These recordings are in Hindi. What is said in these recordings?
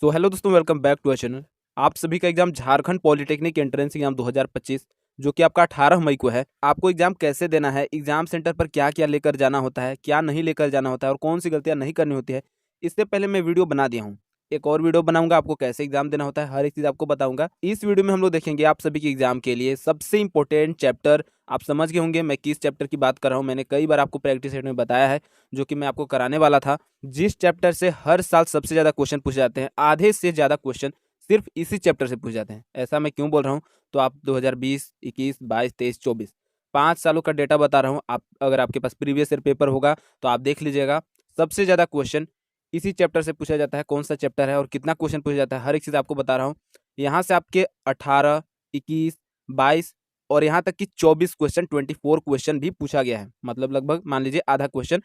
सो हेलो दोस्तों, welcome back to our channel. आप सभी का exam Jharkhand polytechnic entrance exam 2025 जो कि आपका 18 मई को है। आपको एग्जाम कैसे देना है, एग्जाम सेंटर पर क्या क्या लेकर जाना होता है, क्या नहीं लेकर जाना होता है और कौन सी गलतियां नहीं करनी होती है, इससे पहले मैं वीडियो बना दिया हूँ। एक और वीडियो बनाऊंगा, आपको कैसे एग्जाम देना होता है, हर एक चीज़ आपको बताऊंगा। इस वीडियो में हम लोग देखेंगे आप सभी के एग्जाम के लिए सबसे इंपॉर्टेंट चैप्टर। आप समझ गए होंगे मैं किस चैप्टर की बात कर रहा हूँ। मैंने कई बार आपको प्रैक्टिस सेट में बताया है, जो कि मैं आपको कराने वाला था। जिस चैप्टर से हर साल सबसे ज़्यादा क्वेश्चन पूछे जाते हैं, आधे से ज़्यादा क्वेश्चन सिर्फ इसी चैप्टर से पूछे जाते हैं। ऐसा मैं क्यों बोल रहा हूँ, तो आप 2020, 21, 22, 23, 24 5 सालों का डेटा बता रहा हूँ। आप अगर आपके पास प्रीवियस ईयर पेपर होगा तो आप देख लीजिएगा, सबसे ज़्यादा क्वेश्चन इसी चैप्टर से पूछा जाता है। कौन सा चैप्टर है और कितना क्वेश्चन पूछा जाता है, हर एक चीज़ आपको बता रहा हूँ। यहाँ से आपके 18, 21, 22 और यहाँ तक कि 24 क्वेश्चन, 24 क्वेश्चन भी पूछा गया है। मतलब लगभग मान लीजिए आधा क्वेश्चन।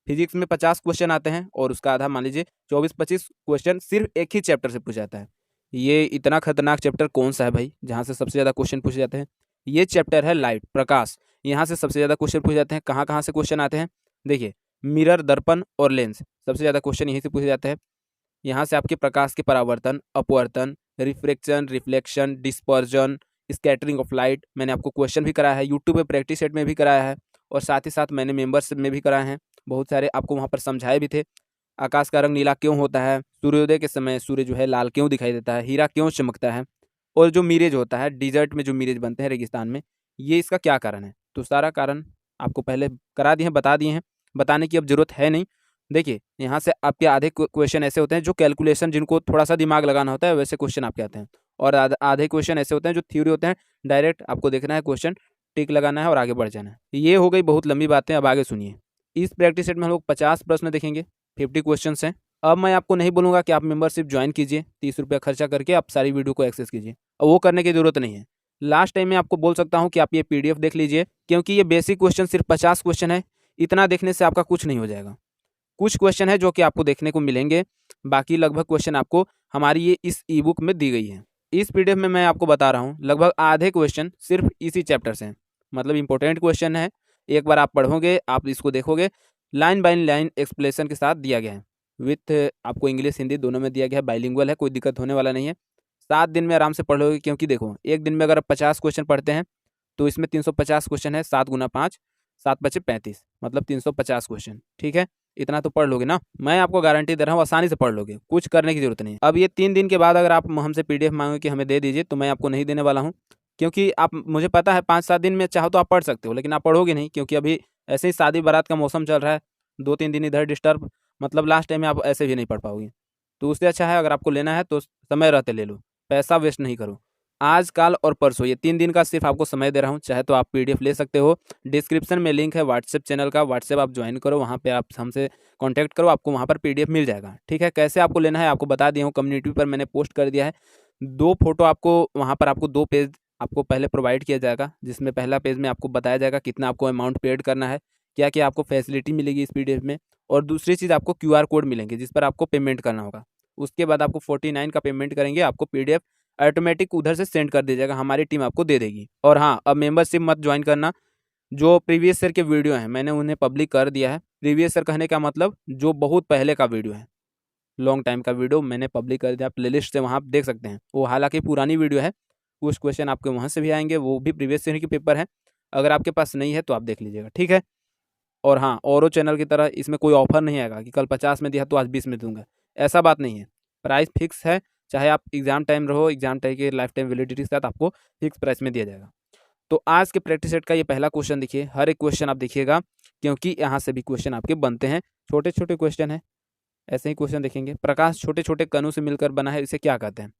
फिजिक्स में 50 क्वेश्चन आते हैं और उसका आधा मान लीजिए 24-25 क्वेश्चन सिर्फ एक ही चैप्टर से पूछा जाता है। ये इतना खतरनाक चैप्टर कौन सा है भाई, जहाँ से सबसे ज़्यादा क्वेश्चन पूछे जाते हैं? ये चैप्टर है लाइट, प्रकाश। यहाँ से सबसे ज़्यादा क्वेश्चन पूछे जाते हैं। कहाँ कहाँ से क्वेश्चन आते हैं देखिए, मिरर, दर्पण और लेंस, सबसे ज़्यादा क्वेश्चन यहीं से पूछे जाते हैं। यहाँ से आपके प्रकाश के परावर्तन, अपवर्तन, refraction, reflection, dispersion, scattering of light, मैंने आपको क्वेश्चन भी कराया है, यूट्यूब पे प्रैक्टिस सेट में भी कराया है और साथ ही साथ मैंने मेंबर्स में भी कराए हैं। बहुत सारे आपको वहाँ पर समझाए भी थे। आकाश का रंग नीला क्यों होता है, सूर्योदय के समय सूर्य जो है लाल क्यों दिखाई देता है, हीरा क्यों चमकता है, और जो मिरेज होता है डिजर्ट में, जो मिरेज बनते हैं रेगिस्तान में, ये इसका क्या कारण है। तो सारा कारण आपको पहले करा दिए हैं, बता दिए हैं, बताने की अब जरूरत है नहीं। देखिए, यहाँ से आपके आधे क्वेश्चन ऐसे होते हैं जो कैलकुलेशन, जिनको थोड़ा सा दिमाग लगाना होता है, वैसे क्वेश्चन आपके आते हैं। और आधे क्वेश्चन ऐसे होते हैं जो थ्योरी होते हैं, डायरेक्ट आपको देखना है क्वेश्चन, टिक लगाना है और आगे बढ़ जाना है। ये हो गई बहुत लंबी बातें, अब आगे सुनिए। इस प्रैक्टिस सेट में हम लोग 50 प्रश्न देखेंगे, 50 क्वेश्चन हैं। अब मैं आपको नहीं बोलूँगा कि आप मेंबरशिप ज्वाइन कीजिए, 30 रुपया खर्चा करके आप सारी वीडियो को एक्सेस कीजिए, वो करने की जरूरत नहीं है। लास्ट टाइम में आपको बोल सकता हूँ कि आप ये PDF देख लीजिए, क्योंकि ये बेसिक क्वेश्चन सिर्फ 50 क्वेश्चन है। इतना देखने से आपका कुछ नहीं हो जाएगा। कुछ क्वेश्चन है जो कि आपको देखने को मिलेंगे, बाकी लगभग क्वेश्चन आपको हमारी ये इस ई बुक में दी गई है। इस PDF में मैं आपको बता रहा हूँ, लगभग आधे क्वेश्चन सिर्फ इसी चैप्टर से हैं। मतलब इंपॉर्टेंट क्वेश्चन है। एक बार आप पढ़ोगे, आप इसको देखोगे, लाइन बाय लाइन एक्सप्लेनेशन के साथ दिया गया है। विथ आपको इंग्लिश हिंदी दोनों में दिया गया है, बाइलिंगुअल है, कोई दिक्कत होने वाला नहीं है। 7 दिन में आराम से पढ़ लोगे, क्योंकि देखो एक दिन में अगर आप 50 क्वेश्चन पढ़ते हैं तो इसमें 350 क्वेश्चन है। 7 गुना 5, 7×5 = 35, मतलब 350 क्वेश्चन। ठीक है, इतना तो पढ़ लोगे ना, मैं आपको गारंटी दे रहा हूँ, आसानी से पढ़ लोगे, कुछ करने की जरूरत नहीं है। अब ये 3 दिन के बाद अगर आप हमसे PDF मांगोगे कि हमें दे दीजिए, तो मैं आपको नहीं देने वाला हूँ, क्योंकि आप, मुझे पता है 5-7 दिन में चाहो तो आप पढ़ सकते हो, लेकिन आप पढ़ोगे नहीं, क्योंकि अभी ऐसे ही शादी बारात का मौसम चल रहा है। 2-3 दिन इधर डिस्टर्ब, मतलब लास्ट टाइम में आप ऐसे भी नहीं पढ़ पाओगे। तो उससे अच्छा है, अगर आपको लेना है तो समय रहते ले लो, पैसा वेस्ट नहीं करो। आज, कल और परसों, ये 3 दिन का सिर्फ आपको समय दे रहा हूँ। चाहे तो आप PDF ले सकते हो, डिस्क्रिप्शन में लिंक है व्हाट्सएप चैनल का, व्हाट्सएप आप ज्वाइन करो, वहाँ पे आप हमसे कांटेक्ट करो, आपको वहाँ पर PDF मिल जाएगा। ठीक है, कैसे आपको लेना है आपको बता दिया हूँ, कम्युनिटी पर मैंने पोस्ट कर दिया है। 2 फोटो आपको वहाँ पर, आपको 2 पेज आपको पहले प्रोवाइड किया जाएगा, जिसमें पहला पेज में आपको बताया जाएगा कितना आपको अमाउंट पेड करना है, क्या क्या आपको फैसिलिटी मिलेगी इस PDF में, और दूसरी चीज़ आपको QR कोड मिलेंगे जिस पर आपको पेमेंट करना होगा। उसके बाद आपको 49 का पेमेंट करेंगे, आपको PDF ऑटोमेटिक उधर से सेंड कर दीजिएगा, हमारी टीम आपको दे देगी। और हाँ, अब मेंबरशिप मत ज्वाइन करना। जो प्रीवियस ईयर के वीडियो हैं मैंने उन्हें पब्लिक कर दिया है। प्रीवियस ईयर कहने का मतलब जो बहुत पहले का वीडियो है, लॉन्ग टाइम का वीडियो मैंने पब्लिक कर दिया, प्लेलिस्ट से वहाँ आप देख सकते हैं। वो हालांकि पुरानी वीडियो है, कुछ क्वेश्चन आपके वहाँ से भी आएंगे, वो भी प्रीवियस ईयर के पेपर है। अगर आपके पास नहीं है तो आप देख लीजिएगा, ठीक है। और हाँ, औरो चैनल की तरह इसमें कोई ऑफर नहीं आएगा कि कल 50 में दिया तो आज 20 में दूंगा, ऐसा बात नहीं है। प्राइस फिक्स है, चाहे आप एग्जाम टाइम रहो, एग्जाम टाइम के लाइफ टाइम वैलिडिटी के साथ आपको फिक्स प्राइस में दिया जाएगा। तो आज के प्रैक्टिस सेट का ये पहला क्वेश्चन देखिए, हर एक क्वेश्चन आप देखिएगा, क्योंकि यहाँ से भी क्वेश्चन आपके बनते हैं। छोटे छोटे क्वेश्चन है, ऐसे ही क्वेश्चन देखेंगे। प्रकाश छोटे छोटे कणों से मिलकर बना है, इसे क्या कहते हैं?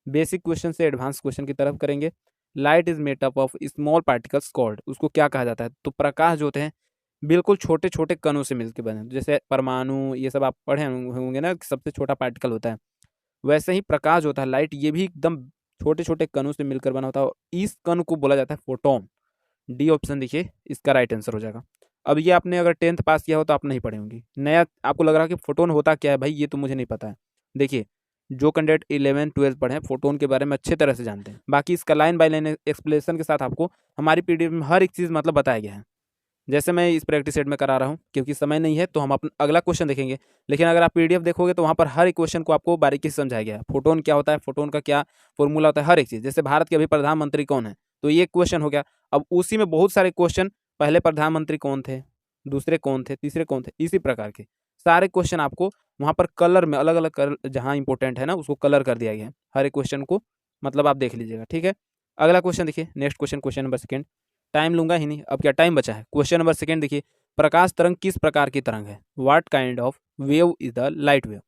बेसिक क्वेश्चन से एडवांस क्वेश्चन की तरफ करेंगे। Light is made up of small particles called, उसको क्या कहा जाता है? तो प्रकाश जो होते हैं बिल्कुल छोटे छोटे कणों से मिलकर बने, जैसे परमाणु, ये सब आप पढ़े होंगे ना, सबसे छोटा पार्टिकल होता है। वैसे ही प्रकाश होता है, लाइट, ये भी एकदम छोटे छोटे कणों से मिलकर बना होता है। इस कण को बोला जाता है फोटोन। डी ऑप्शन देखिए, इसका राइट आंसर हो जाएगा। अब ये आपने अगर 10th पास किया हो तो आप नहीं पढ़े होंगे, नया आपको लग रहा है कि फोटोन होता क्या है भाई, ये तो मुझे नहीं पता है। देखिए, जो कैंडिडेट 11-12 पढ़े हैं, फोटोन के बारे में अच्छे तरह से जानते हैं। बाकी इसका लाइन बाय लाइन एक्सप्लेनेशन के साथ आपको हमारी PDF में हर एक चीज़ मतलब बताया गया है। जैसे मैं इस प्रैक्टिस सेट में करा रहा हूँ, क्योंकि समय नहीं है तो हम अपना अगला क्वेश्चन देखेंगे। लेकिन अगर आप पीडीएफ देखोगे तो वहाँ पर हर एक क्वेश्चन को आपको बारीकी से समझाया गया है। फोटोन क्या होता है, फोटोन का क्या फॉर्मूला होता है, हर एक चीज़। जैसे भारत के अभी प्रधानमंत्री कौन है, तो ये क्वेश्चन हो गया। अब उसी में बहुत सारे क्वेश्चन, पहले प्रधानमंत्री कौन थे, दूसरे कौन थे, तीसरे कौन थे, इसी प्रकार के सारे क्वेश्चन आपको वहाँ पर कलर में अलग अलग कलर जहाँ इंपॉर्टेंट है ना उसको कलर कर दिया गया है हर एक क्वेश्चन को, मतलब आप देख लीजिएगा। ठीक है, अगला क्वेश्चन देखिए, next question, question number second. Time लूंगा ही नहीं, अब क्या टाइम बचा है। क्वेश्चन नंबर सेकंड देखिए, प्रकाश तरंग किस प्रकार की तरंग है। What kind of wave is the light wave.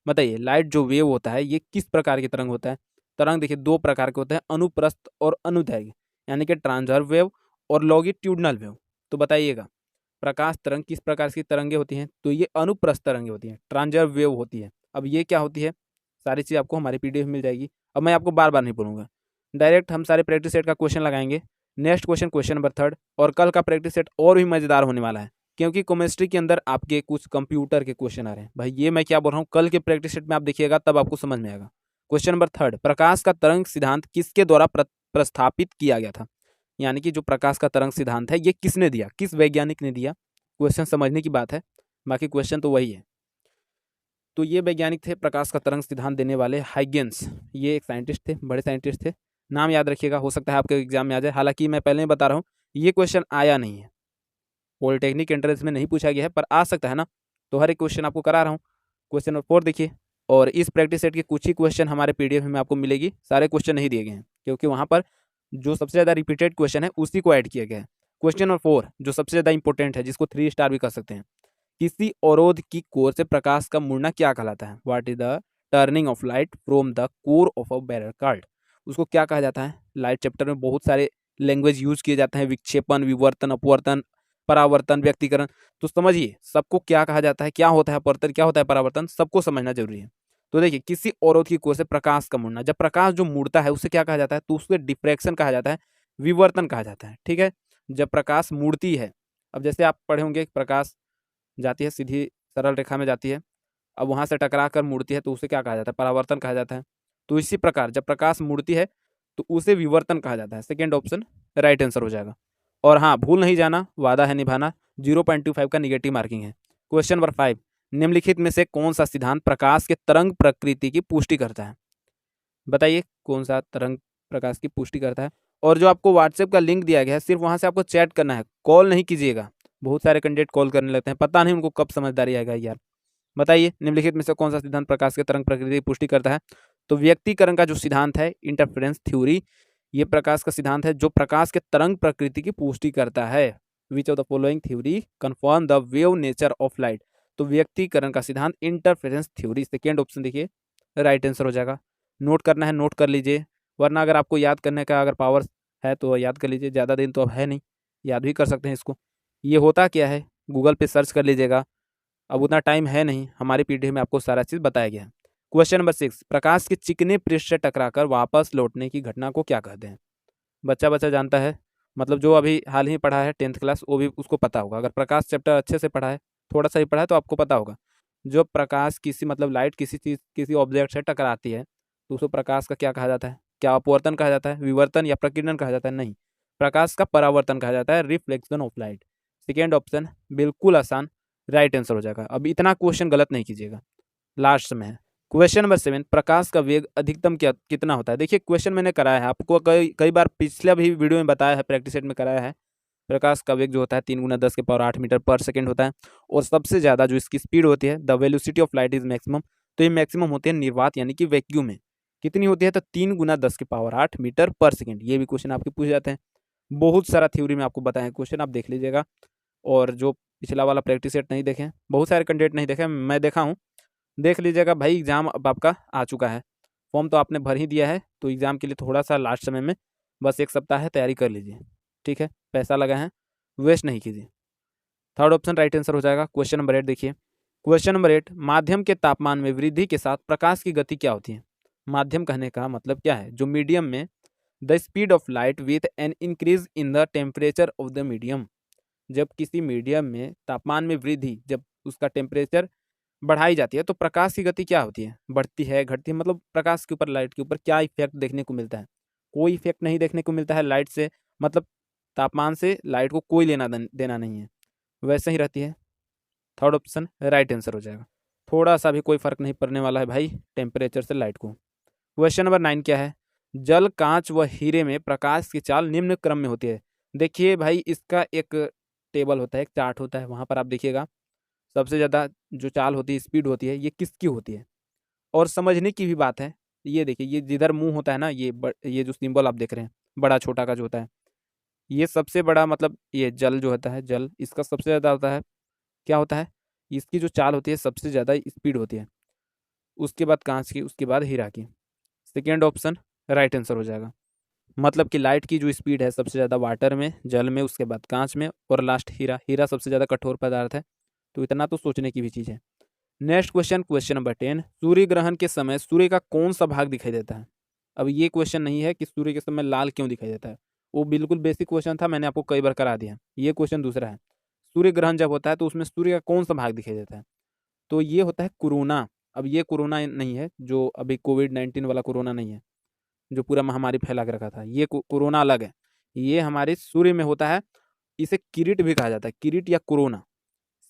बताइए, लाइट जो वेव होता है ये किस प्रकार की तरंग होता है। तरंग देखिए दो प्रकार के होते हैं, अनुप्रस्थ और अनुदैर्घ्य, यानी कि ट्रांसवर्स वेव और लॉन्गिट्यूडनल वेव। तो बताइएगा, प्रकाश तरंग किस प्रकार की तरंगे होती हैं, तो ये अनुप्रस्थ तरंगे होती हैं, ट्रांसवर्स वेव होती है। अब ये क्या होती है, सारी चीज़ आपको हमारी पीडीएफ मिल जाएगी। अब मैं आपको बार बार नहीं बोलूँगा, डायरेक्ट हम सारे प्रैक्टिस सेट का क्वेश्चन लगाएंगे। Next question, question number third. और कल का प्रैक्टिस सेट और भी मज़ेदार होने वाला है, क्योंकि केमिस्ट्री के अंदर आपके कुछ कंप्यूटर के क्वेश्चन आ रहे हैं। भाई ये मैं क्या बोल रहा हूँ, कल के प्रैक्टिस सेट में आप देखिएगा तब आपको समझ में आएगा। क्वेश्चन नंबर थर्ड, प्रकाश का तरंग सिद्धांत किसके द्वारा प्रस्थापित किया गया था। यानी कि जो प्रकाश का तरंग सिद्धांत है ये किसने दिया, किस वैज्ञानिक ने दिया। क्वेश्चन समझने की बात है, बाकी क्वेश्चन तो वही है। तो ये वैज्ञानिक थे प्रकाश का तरंग सिद्धांत देने वाले, हाइगेंस। ये एक साइंटिस्ट थे, बड़े साइंटिस्ट थे, नाम याद रखिएगा, हो सकता है आपके एग्जाम में आ जाए। हालांकि मैं पहले ही बता रहा हूँ ये क्वेश्चन आया नहीं है, पॉलिटेक्निक एंट्रेंस में नहीं पूछा गया है, पर आ सकता है ना, तो हर एक क्वेश्चन आपको करा रहा हूँ। क्वेश्चन नंबर 4 देखिए, और इस प्रैक्टिस सेट के कुछ ही क्वेश्चन हमारे पीडीएफ में आपको मिलेगी, सारे क्वेश्चन नहीं दिए गए हैं, क्योंकि वहाँ पर जो सबसे ज़्यादा रिपीटेड क्वेश्चन है उसी को ऐड किया गया है। क्वेश्चन नंबर 4 जो सबसे ज़्यादा इंपॉर्टेंट है, जिसको 3 स्टार भी कर सकते हैं, किसी अवरोध की कोर से प्रकाश का मुड़ना क्या कहलाता है। What is the turning of light from the core of a barrel card. उसको क्या कहा जाता है। लाइट चैप्टर में बहुत सारे लैंग्वेज यूज किए जाते हैं, विक्षेपण, विवर्तन, अपवर्तन, परावर्तन, व्यक्तिकरण। तो समझिए सबको क्या कहा जाता है, क्या होता है अपवर्तन, क्या होता है परावर्तन, सबको समझना जरूरी है। तो देखिए, किसी अवरोध की कोर से प्रकाश का मुड़ना, जब प्रकाश जो मुड़ता है उसे क्या कहा जाता है, तो उसे डिफ्रैक्शन कहा जाता है, विवर्तन कहा जाता है। ठीक है, जब प्रकाश मुड़ती है, अब जैसे आप पढ़े होंगे, प्रकाश जाती है सीधी सरल रेखा में जाती है, अब वहाँ से टकरा कर मुड़ती है तो उसे क्या कहा जाता है, परावर्तन कहा जाता है। तो इसी प्रकार जब प्रकाश मुड़ती है तो उसे विवर्तन कहा जाता है। सेकेंड ऑप्शन राइट आंसर हो जाएगा। और हाँ, भूल नहीं जाना, वादा है निभाना, 0.25 का निगेटिव मार्किंग है। क्वेश्चन नंबर 5, निम्नलिखित में से कौन सा सिद्धांत प्रकाश के तरंग प्रकृति की पुष्टि करता है। बताइए कौन सा तरंग प्रकाश की पुष्टि करता है। और जो आपको व्हाट्सएप का लिंक दिया गया है, सिर्फ वहाँ से आपको चैट करना है, कॉल नहीं कीजिएगा। बहुत सारे कैंडिडेट कॉल करने लगते हैं, पता नहीं उनको कब समझदारी आएगा यार। बताइए, निम्नलिखित में से कौन सा सिद्धांत प्रकाश के तरंग प्रकृति की पुष्टि करता है। तो व्यक्तिकरण का जो सिद्धांत है, इंटरफेरेंस थ्योरी, ये प्रकाश का सिद्धांत है जो प्रकाश के तरंग प्रकृति की पुष्टि करता है। Which of the following theory confirm the wave nature of light. तो व्यक्तिकरण का सिद्धांत इंटरफेरेंस थ्योरी, सेकेंड ऑप्शन देखिए राइट आंसर हो जाएगा। नोट करना है नोट कर लीजिए, वरना अगर आपको याद करने का अगर पावर है तो याद कर लीजिए, ज़्यादा दिन तो अब है नहीं, याद भी कर सकते हैं इसको। ये होता क्या है, गूगल पे सर्च कर लीजिएगा, अब उतना टाइम है नहीं, हमारी पीडीएफ में आपको सारा चीज़ बताया गया है। क्वेश्चन नंबर 6, प्रकाश के चिकने पृष्ठ से टकराकर वापस लौटने की घटना को क्या कहते हैं। बच्चा बच्चा जानता है, मतलब जो अभी हाल ही पढ़ा है 10th क्लास, वो भी उसको पता होगा। अगर प्रकाश चैप्टर अच्छे से पढ़ा है, थोड़ा सा ही पढ़ा है, तो आपको पता होगा। जो प्रकाश किसी, मतलब लाइट किसी चीज़, किसी ऑब्जेक्ट से टकराती है तो उसको प्रकाश का क्या कहा जाता है। क्या अपवर्तन कहा जाता है, विवर्तन या प्रकीर्णन कहा जाता है। नहीं, प्रकाश का परावर्तन कहा जाता है, reflection of light. Second option बिल्कुल आसान, राइट आंसर हो जाएगा। अब इतना क्वेश्चन गलत नहीं कीजिएगा, लास्ट में है। क्वेश्चन नंबर 7, प्रकाश का वेग अधिकतम क्या कितना होता है। देखिए क्वेश्चन मैंने कराया है आपको, कई कई बार पिछले भी वीडियो में बताया है, प्रैक्टिस सेट में कराया है। प्रकाश का वेग जो होता है 3 × 10⁻8 मीटर पर सेकेंड होता है। और सबसे ज़्यादा जो इसकी स्पीड होती है, the velocity of light is maximum. तो ये मैक्सिमम होती है निर्वात यानी कि वैक्यूम में। कितनी होती है, तो 3 × 10⁸ मीटर पर सेकेंड। ये भी क्वेश्चन आपके पूछ जाते हैं। बहुत सारा थ्योरी में आपको बताया क्वेश्चन, आप देख लीजिएगा। और जो पिछला वाला प्रैक्टिस सेट नहीं देखें, बहुत सारे कैंडिडेट नहीं देखे, मैं देखा हूँ, देख लीजिएगा भाई। एग्जाम अब आपका आ चुका है, फॉर्म तो आपने भर ही दिया है, तो एग्जाम के लिए थोड़ा सा लास्ट समय में बस 1 सप्ताह है, तैयारी कर लीजिए। ठीक है, पैसा लगा है, वेस्ट नहीं कीजिए। थर्ड ऑप्शन राइट आंसर हो जाएगा। क्वेश्चन नंबर 8 देखिए, क्वेश्चन नंबर 8, माध्यम के तापमान में वृद्धि के साथ प्रकाश की गति क्या होती है। माध्यम कहने का मतलब क्या है, जो मीडियम में, the speed of light with an increase in the temperature of the medium. जब किसी मीडियम में तापमान में वृद्धि, जब उसका टेम्परेचर बढ़ाई जाती है तो प्रकाश की गति क्या होती है, बढ़ती है, घटती है। मतलब प्रकाश के ऊपर, लाइट के ऊपर क्या इफेक्ट देखने को मिलता है, कोई इफेक्ट नहीं देखने को मिलता है लाइट से। मतलब तापमान से लाइट को कोई लेना देना नहीं है। वैसे ही रहती है। थर्ड ऑप्शन राइट आंसर हो जाएगा। थोड़ा सा भी कोई फर्क नहीं पड़ने वाला है भाई टेम्परेचर से लाइट को। क्वेश्चन नंबर 9 क्या है? जल, कांच व हीरे में प्रकाश की चाल निम्न क्रम में होती है। देखिए भाई, इसका एक टेबल होता है, एक चार्ट होता है, वहां पर आप देखिएगा सबसे ज़्यादा जो चाल होती है, स्पीड होती है, ये किसकी होती है। और समझने की भी बात है। ये देखिए, ये जिधर मुंह होता है ना, ये जो सिंबल आप देख रहे हैं बड़ा छोटा का जो होता है, ये सबसे बड़ा, मतलब ये जल जो होता है, जल इसका सबसे ज़्यादा होता है। क्या होता है? इसकी जो चाल होती है सबसे ज़्यादा स्पीड होती है, उसके बाद कांच की, उसके बाद हीरा की। सेकेंड ऑप्शन राइट आंसर हो जाएगा। मतलब कि लाइट की जो स्पीड है सबसे ज़्यादा वाटर में, जल में, उसके बाद कांच में, और लास्ट हीरा। हीरा सबसे ज़्यादा कठोर पदार्थ है। तो इतना तो सोचने की भी चीज़ है। Next question, question number 10। सूर्य ग्रहण के समय सूर्य का कौन सा भाग दिखाई देता है? अब ये क्वेश्चन नहीं है कि सूर्य के समय लाल क्यों दिखाई देता है, वो बिल्कुल बेसिक क्वेश्चन था, मैंने आपको कई बार करा दिया। ये क्वेश्चन दूसरा है। सूर्य ग्रहण जब होता है तो उसमें सूर्य का कौन सा भाग दिखाई देता है? तो ये होता है कोरोना। अब ये कोरोना नहीं है, जो अभी कोविड-19 वाला कोरोना नहीं है, जो पूरा महामारी फैला के रखा था। ये कोरोना अलग है। ये हमारे सूर्य में होता है। इसे किरीट भी कहा जाता है, किरीट या कोरोना।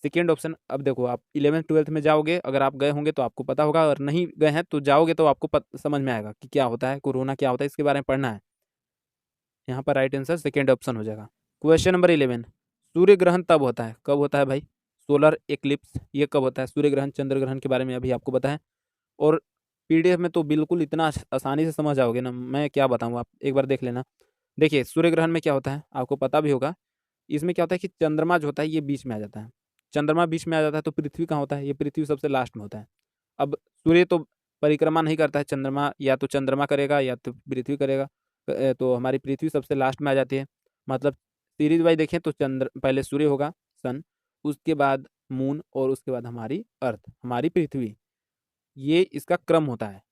Second option. अब देखो, आप 11th-12th में जाओगे, अगर आप गए होंगे तो आपको पता होगा, और नहीं गए हैं तो जाओगे तो आपको समझ में आएगा कि क्या होता है कोरोना, क्या होता है, इसके बारे में पढ़ना है। यहाँ पर राइट आंसर सेकेंड ऑप्शन हो जाएगा। Question number 11। सूर्य ग्रहण तब होता है, कब होता है भाई? सोलर एक्लिप्स, ये कब होता है? सूर्य ग्रहण, चंद्र ग्रहण के बारे में अभी आपको बताएं। और पीडीएफ में तो बिल्कुल इतना आसानी से समझ जाओगे ना, मैं क्या बताऊँ, आप एक बार देख लेना। देखिए, सूर्य ग्रहण में क्या होता है आपको पता भी होगा। इसमें क्या होता है कि चंद्रमा जो होता है ये बीच में आ जाता है। चंद्रमा बीच में आ जाता है तो पृथ्वी कहाँ होता है? ये पृथ्वी सबसे लास्ट में होता है। अब सूर्य तो परिक्रमा नहीं करता है, चंद्रमा या तो चंद्रमा करेगा या तो पृथ्वी करेगा। तो हमारी पृथ्वी सबसे लास्ट में आ जाती है। मतलब सीरीज वाइज देखें तो चंद्र पहले, सूर्य होगा, सन, उसके बाद मून, और उसके बाद हमारी अर्थ, हमारी पृथ्वी। ये इसका क्रम होता है,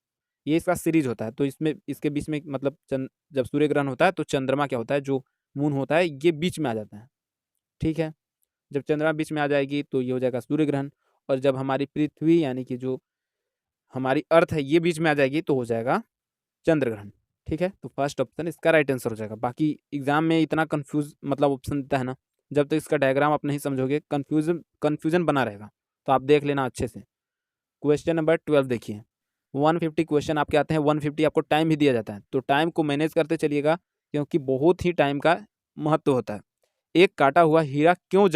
ये इसका सीरीज होता है। तो इसमें, इसके बीच में, मतलब जब सूर्य ग्रहण होता है तो चंद्रमा क्या होता है, जो मून होता है, ये बीच में आ जाता है। ठीक है। जब चंद्रमा बीच में आ जाएगी तो ये हो जाएगा सूर्य ग्रहण। और जब हमारी पृथ्वी, यानी कि जो हमारी अर्थ है, ये बीच में आ जाएगी तो हो जाएगा चंद्र ग्रहण। ठीक है। तो फर्स्ट ऑप्शन इसका राइट आंसर हो जाएगा। बाकी एग्जाम में इतना कंफ्यूज मतलब ऑप्शन देता है ना, जब तक इसका डायग्राम आप नहीं समझोगे, कंफ्यूजन कंफ्यूजन बना रहेगा। तो आप देख लेना अच्छे से। क्वेश्चन नंबर 12 देखिए। 150 क्वेश्चन आपके आते हैं, 150 आपको टाइम भी दिया जाता है, तो टाइम को मैनेज करते चलिएगा, क्योंकि बहुत ही टाइम का महत्व होता है। एक काटा हुआ हीरा क्यों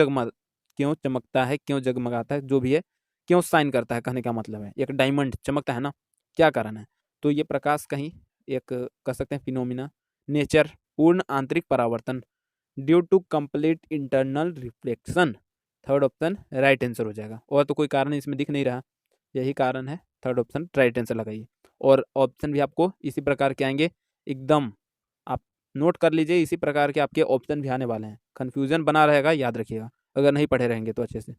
चमकता है, क्यों जगमगाता है, जो भी है, क्यों साइन करता है, कहने का मतलब है। एक डायमंड चमकता है ना, क्या कारण है? तो ये प्रकाश का ही एक कह सकते हैं फिनोमिना, नेचर, पूर्ण आंतरिक परावर्तन, due to complete internal reflection. Third option right answer हो जाएगा। और तो कोई कारण इसमें दिख नहीं रहा, यही कारण है। थर्ड ऑप्शन राइट आंसर लगाइए। और ऑप्शन भी आपको इसी प्रकार के आएंगे, एकदम आप नोट कर लीजिए, इसी प्रकार के आपके ऑप्शन भी आने वाले हैं। कन्फ्यूजन बना रहेगा, याद रखिएगा, अगर नहीं पढ़े रहेंगे तो अच्छे से।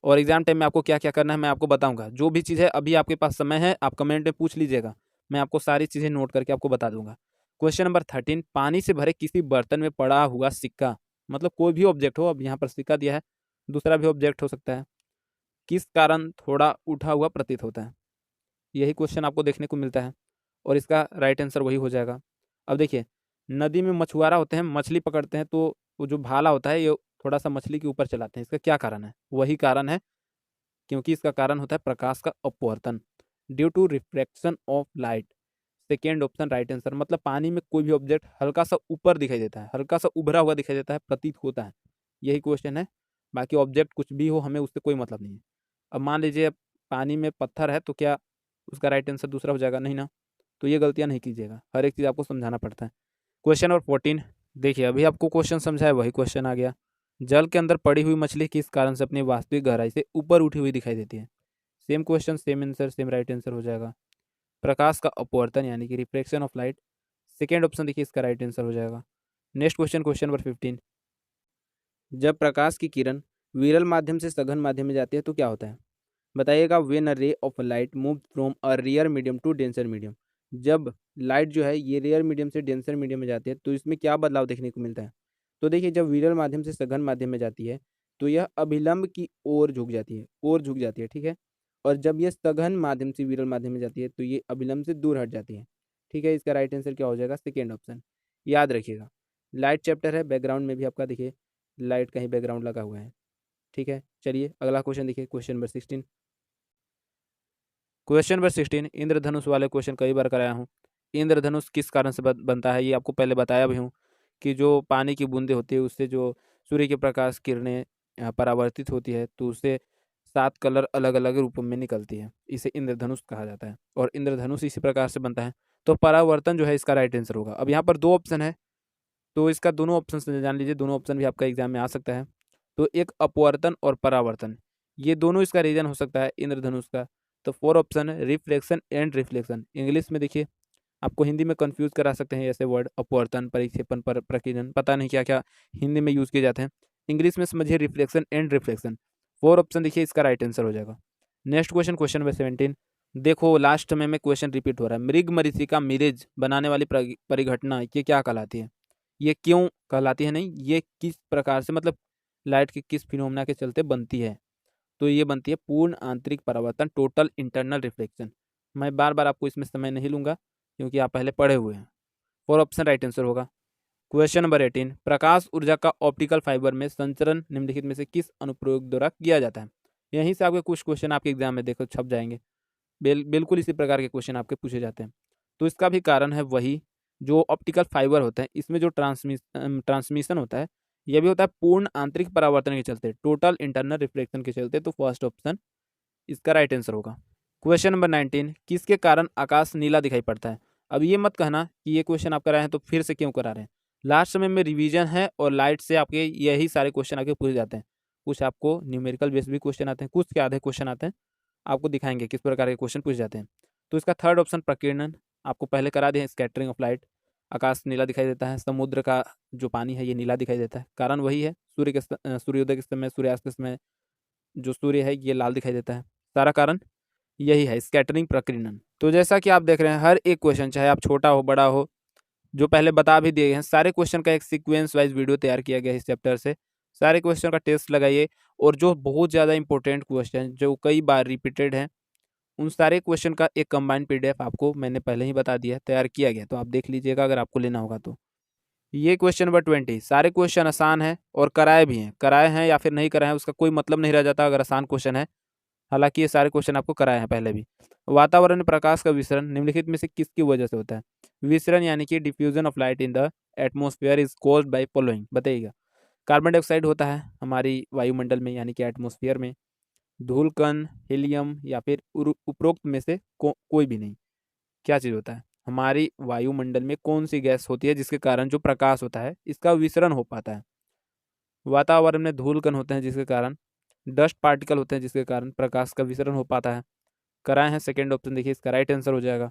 और एग्जाम टाइम में आपको क्या क्या करना है मैं आपको बताऊंगा। जो भी चीज़ है, अभी आपके पास समय है, आप कमेंट में पूछ लीजिएगा, मैं आपको सारी चीज़ें नोट करके आपको बता दूंगा। Question number 13। पानी से भरे किसी बर्तन में पड़ा हुआ सिक्का, मतलब कोई भी ऑब्जेक्ट हो, अब यहाँ पर सिक्का दिया है, दूसरा भी ऑब्जेक्ट हो सकता है, किस कारण थोड़ा उठा हुआ प्रतीत होता है? यही क्वेश्चन आपको देखने को मिलता है, और इसका राइट आंसर वही हो जाएगा। अब देखिए, नदी में मछुआरा होते हैं, मछली पकड़ते हैं, तो वो जो भाला होता है ये थोड़ा सा मछली के ऊपर चलाते हैं। इसका क्या कारण है? वही कारण है, क्योंकि इसका कारण होता है प्रकाश का अपवर्तन, due to refraction of light. Second option right answer. मतलब पानी में कोई भी ऑब्जेक्ट हल्का सा ऊपर दिखाई देता है, हल्का सा उभरा हुआ दिखाई देता है, प्रतीत होता है, यही क्वेश्चन है। बाकी ऑब्जेक्ट कुछ भी हो, हमें उससे कोई मतलब नहीं है। अब मान लीजिए पानी में पत्थर है, तो क्या उसका राइट आंसर दूसरा हो जाएगा? नहीं ना। तो ये गलतियाँ नहीं कीजिएगा, हर एक चीज़ आपको समझाना पड़ता है। Question number 14। देखिए, अभी आपको क्वेश्चन समझाया, वही क्वेश्चन आ गया। जल के अंदर पड़ी हुई मछली किस कारण से अपनी वास्तविक गहराई से ऊपर उठी हुई दिखाई देती है? Same question, same answer, same right answer हो जाएगा। प्रकाश का अपवर्तन, यानी कि reflection of light. Second option देखिए, इसका राइट आंसर हो जाएगा। Next question, question number 15। जब प्रकाश की किरण विरल माध्यम से सघन माध्यम में जाती है तो क्या होता है? बताइएगा। When a ray of light move from a rare medium to denser medium. जब लाइट जो है ये रेयर मीडियम से डेंसर मीडियम में जाती है तो इसमें क्या बदलाव देखने को मिलता है? तो देखिए, जब विरल माध्यम से सघन माध्यम में जाती है तो यह अभिलंब की ओर झुक जाती है, ओर झुक जाती है, ठीक है। और जब यह सघन माध्यम से विरल माध्यम में जाती है तो ये अभिलंब से दूर हट जाती है। ठीक है। इसका राइट आंसर क्या हो जाएगा? Second option. याद रखिएगा, लाइट चैप्टर है, बैकग्राउंड में भी आपका देखिए लाइट का ही बैकग्राउंड लगा हुआ है। ठीक है, चलिए अगला क्वेश्चन देखिए, क्वेश्चन नंबर 16। क्वेश्चन नंबर 16, इंद्रधनुष वाले क्वेश्चन कई बार कराया हूँ। इंद्रधनुष किस कारण से बनता है, ये आपको पहले बताया भी हूँ कि जो पानी की बूंदें होती है उससे जो सूर्य के प्रकाश किरणें परावर्तित होती है तो उससे 7 कलर अलग अलग रूपों में निकलती है, इसे इंद्रधनुष कहा जाता है और इंद्रधनुष इसी प्रकार से बनता है। तो परावर्तन जो है इसका राइट आंसर होगा। अब यहाँ पर 2 ऑप्शन है, तो इसका दोनों ऑप्शन से जान लीजिए, दोनों ऑप्शन भी आपका एग्जाम में आ सकता है। तो एक अपवर्तन और परावर्तन, ये दोनों इसका रीजन हो सकता है इंद्रधनुष का। तो 4 ऑप्शन है रिफ्लेक्शन एंड रिफ्लेक्शन। इंग्लिश में देखिए आपको हिंदी में कंफ्यूज करा सकते हैं ऐसे वर्ड, अपवर्तन, परिक्षेपण, प्रकीर्णन, पता नहीं क्या क्या हिंदी में यूज किए जाते हैं। इंग्लिश में समझिए रिफ्लेक्शन एंड रिफ्लेक्शन। 4 ऑप्शन देखिए इसका राइट आंसर हो जाएगा। Next question, question number 17। देखो लास्ट में क्वेश्चन रिपीट हो रहा है। मृग मरीचिका मिरेज बनाने वाली परिघटना ये क्या कहलाती है, ये क्यों कहलाती है नहीं, ये किस प्रकार से, मतलब लाइट के किस फिनोमेना के चलते बनती है। तो ये बनती है पूर्ण आंतरिक परावर्तन, टोटल इंटरनल रिफ्लेक्शन। मैं बार बार आपको इसमें समय नहीं लूंगा क्योंकि आप पहले पढ़े हुए हैं। 4 ऑप्शन राइट आंसर होगा। क्वेश्चन नंबर 18, प्रकाश ऊर्जा का ऑप्टिकल फाइबर में संचरण निम्नलिखित में से किस अनुप्रयोग द्वारा किया जाता है। यहीं से आपके कुछ क्वेश्चन आपके एग्जाम में देखो छप जाएंगे। बिल्कुल इसी प्रकार के क्वेश्चन आपके पूछे जाते हैं। तो इसका भी कारण है वही, जो ऑप्टिकल फाइबर होता है इसमें जो ट्रांसमिशन होता है यह भी होता है पूर्ण आंतरिक परावर्तन के चलते, टोटल इंटरनल रिफ्लेक्शन के चलते। तो फर्स्ट ऑप्शन इसका राइट आंसर होगा। क्वेश्चन नंबर 19, किसके कारण आकाश नीला दिखाई पड़ता है। अब ये मत कहना कि ये क्वेश्चन आप करा रहे हैं तो फिर से क्यों करा रहे हैं। लास्ट समय में रिवीजन है और लाइट से आपके यही सारे क्वेश्चन आपके पूछे जाते हैं। कुछ आपको न्यूमेरिकल बेस भी क्वेश्चन आते हैं, कुछ के आधे क्वेश्चन आते हैं, आपको दिखाएंगे किस प्रकार के क्वेश्चन पूछे जाते हैं। तो इसका थर्ड ऑप्शन प्रकीर्णन आपको पहले करा दिया, स्कैटरिंग ऑफ लाइट, आकाश नीला दिखाई देता है, समुद्र का जो पानी है ये नीला दिखाई देता है, कारण वही है। सूर्योदय के समय, सूर्यास्त के समय जो सूर्य है ये लाल दिखाई देता है, सारा कारण यही है, स्कैटरिंग प्रकीर्णन। तो जैसा कि आप देख रहे हैं हर एक क्वेश्चन, चाहे आप छोटा हो बड़ा हो, जो पहले बता भी दिए हैं, सारे क्वेश्चन का एक सीक्वेंस वाइज वीडियो तैयार किया गया है इस चैप्टर से। सारे क्वेश्चन का टेस्ट लगाइए और जो बहुत ज़्यादा इंपॉर्टेंट क्वेश्चन जो कई बार रिपीटेड हैं उन सारे क्वेश्चन का एक कंबाइंड पीडीएफ आपको मैंने पहले ही बता दिया है, तैयार किया गया, तो आप देख लीजिएगा अगर आपको लेना होगा तो। ये क्वेश्चन नंबर 20, सारे क्वेश्चन आसान है और कराए भी हैं, कराए हैं या फिर नहीं कराए हैं उसका कोई मतलब नहीं रह जाता अगर आसान क्वेश्चन है। हालांकि ये सारे क्वेश्चन आपको कराए हैं पहले भी। वातावरण में प्रकाश का विसरण निम्नलिखित में से किसकी वजह से होता है। विसरण यानी कि diffusion of light in the atmosphere is caused by following, बताइएगा। कार्बन डाइऑक्साइड होता है हमारी वायुमंडल में यानी कि एटमोस्फेयर में, धूल कण, हीलियम, या फिर उपरोक्त में से कोई भी नहीं। क्या चीज़ होता है, हमारी वायुमंडल में कौन सी गैस होती है जिसके कारण जो प्रकाश होता है इसका विसरण हो पाता है। वातावरण में धूल कण होते हैं जिसके कारण, डस्ट पार्टिकल होते हैं जिसके कारण प्रकाश का विसरण हो पाता है। कराए हैं सेकेंड ऑप्शन, देखिए इसका राइट आंसर हो जाएगा।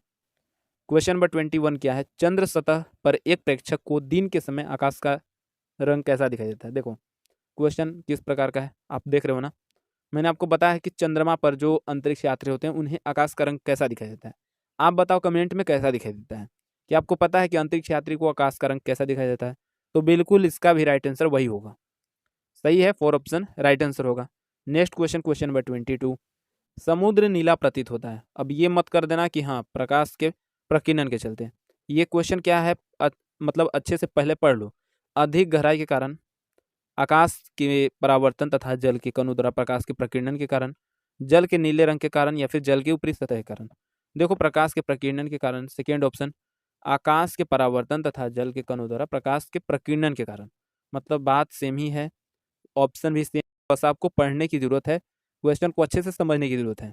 क्वेश्चन नंबर 21 क्या है, चंद्र सतह पर एक प्रेक्षक को दिन के समय आकाश का रंग कैसा दिखाई देता है। देखो क्वेश्चन किस प्रकार का है आप देख रहे हो ना, मैंने आपको बताया है कि चंद्रमा पर जो अंतरिक्ष यात्री होते हैं उन्हें आकाश का रंग कैसा दिखाई देता है। आप बताओ कमेंट में कैसा दिखाई देता है, कि आपको पता है कि अंतरिक्ष यात्री को आकाश का रंग कैसा दिखाई देता है। तो बिल्कुल इसका भी राइट आंसर वही होगा, सही है, 4 ऑप्शन राइट आंसर होगा। नेक्स्ट क्वेश्चन, क्वेश्चन नंबर 22, समुद्र नीला प्रतीत होता है। अब ये मत कर देना कि हाँ प्रकाश के प्रकीर्णन के चलते। ये क्वेश्चन क्या है, मतलब अच्छे से पहले पढ़ लो। अधिक गहराई के कारण, आकाश के परावर्तन तथा जल के कणों द्वारा प्रकाश के प्रकीर्णन के कारण, जल के नीले रंग के कारण, या फिर जल की ऊपरी सतह के कारण। देखो प्रकाश के प्रकीर्णन के कारण, सेकेंड ऑप्शन, आकाश के परावर्तन तथा जल के कणों द्वारा प्रकाश के प्रकीर्णन के कारण। मतलब बात सेम ही है, ऑप्शन भी सेम, बस आपको पढ़ने की जरूरत है, क्वेश्चन को अच्छे से समझने की जरूरत है।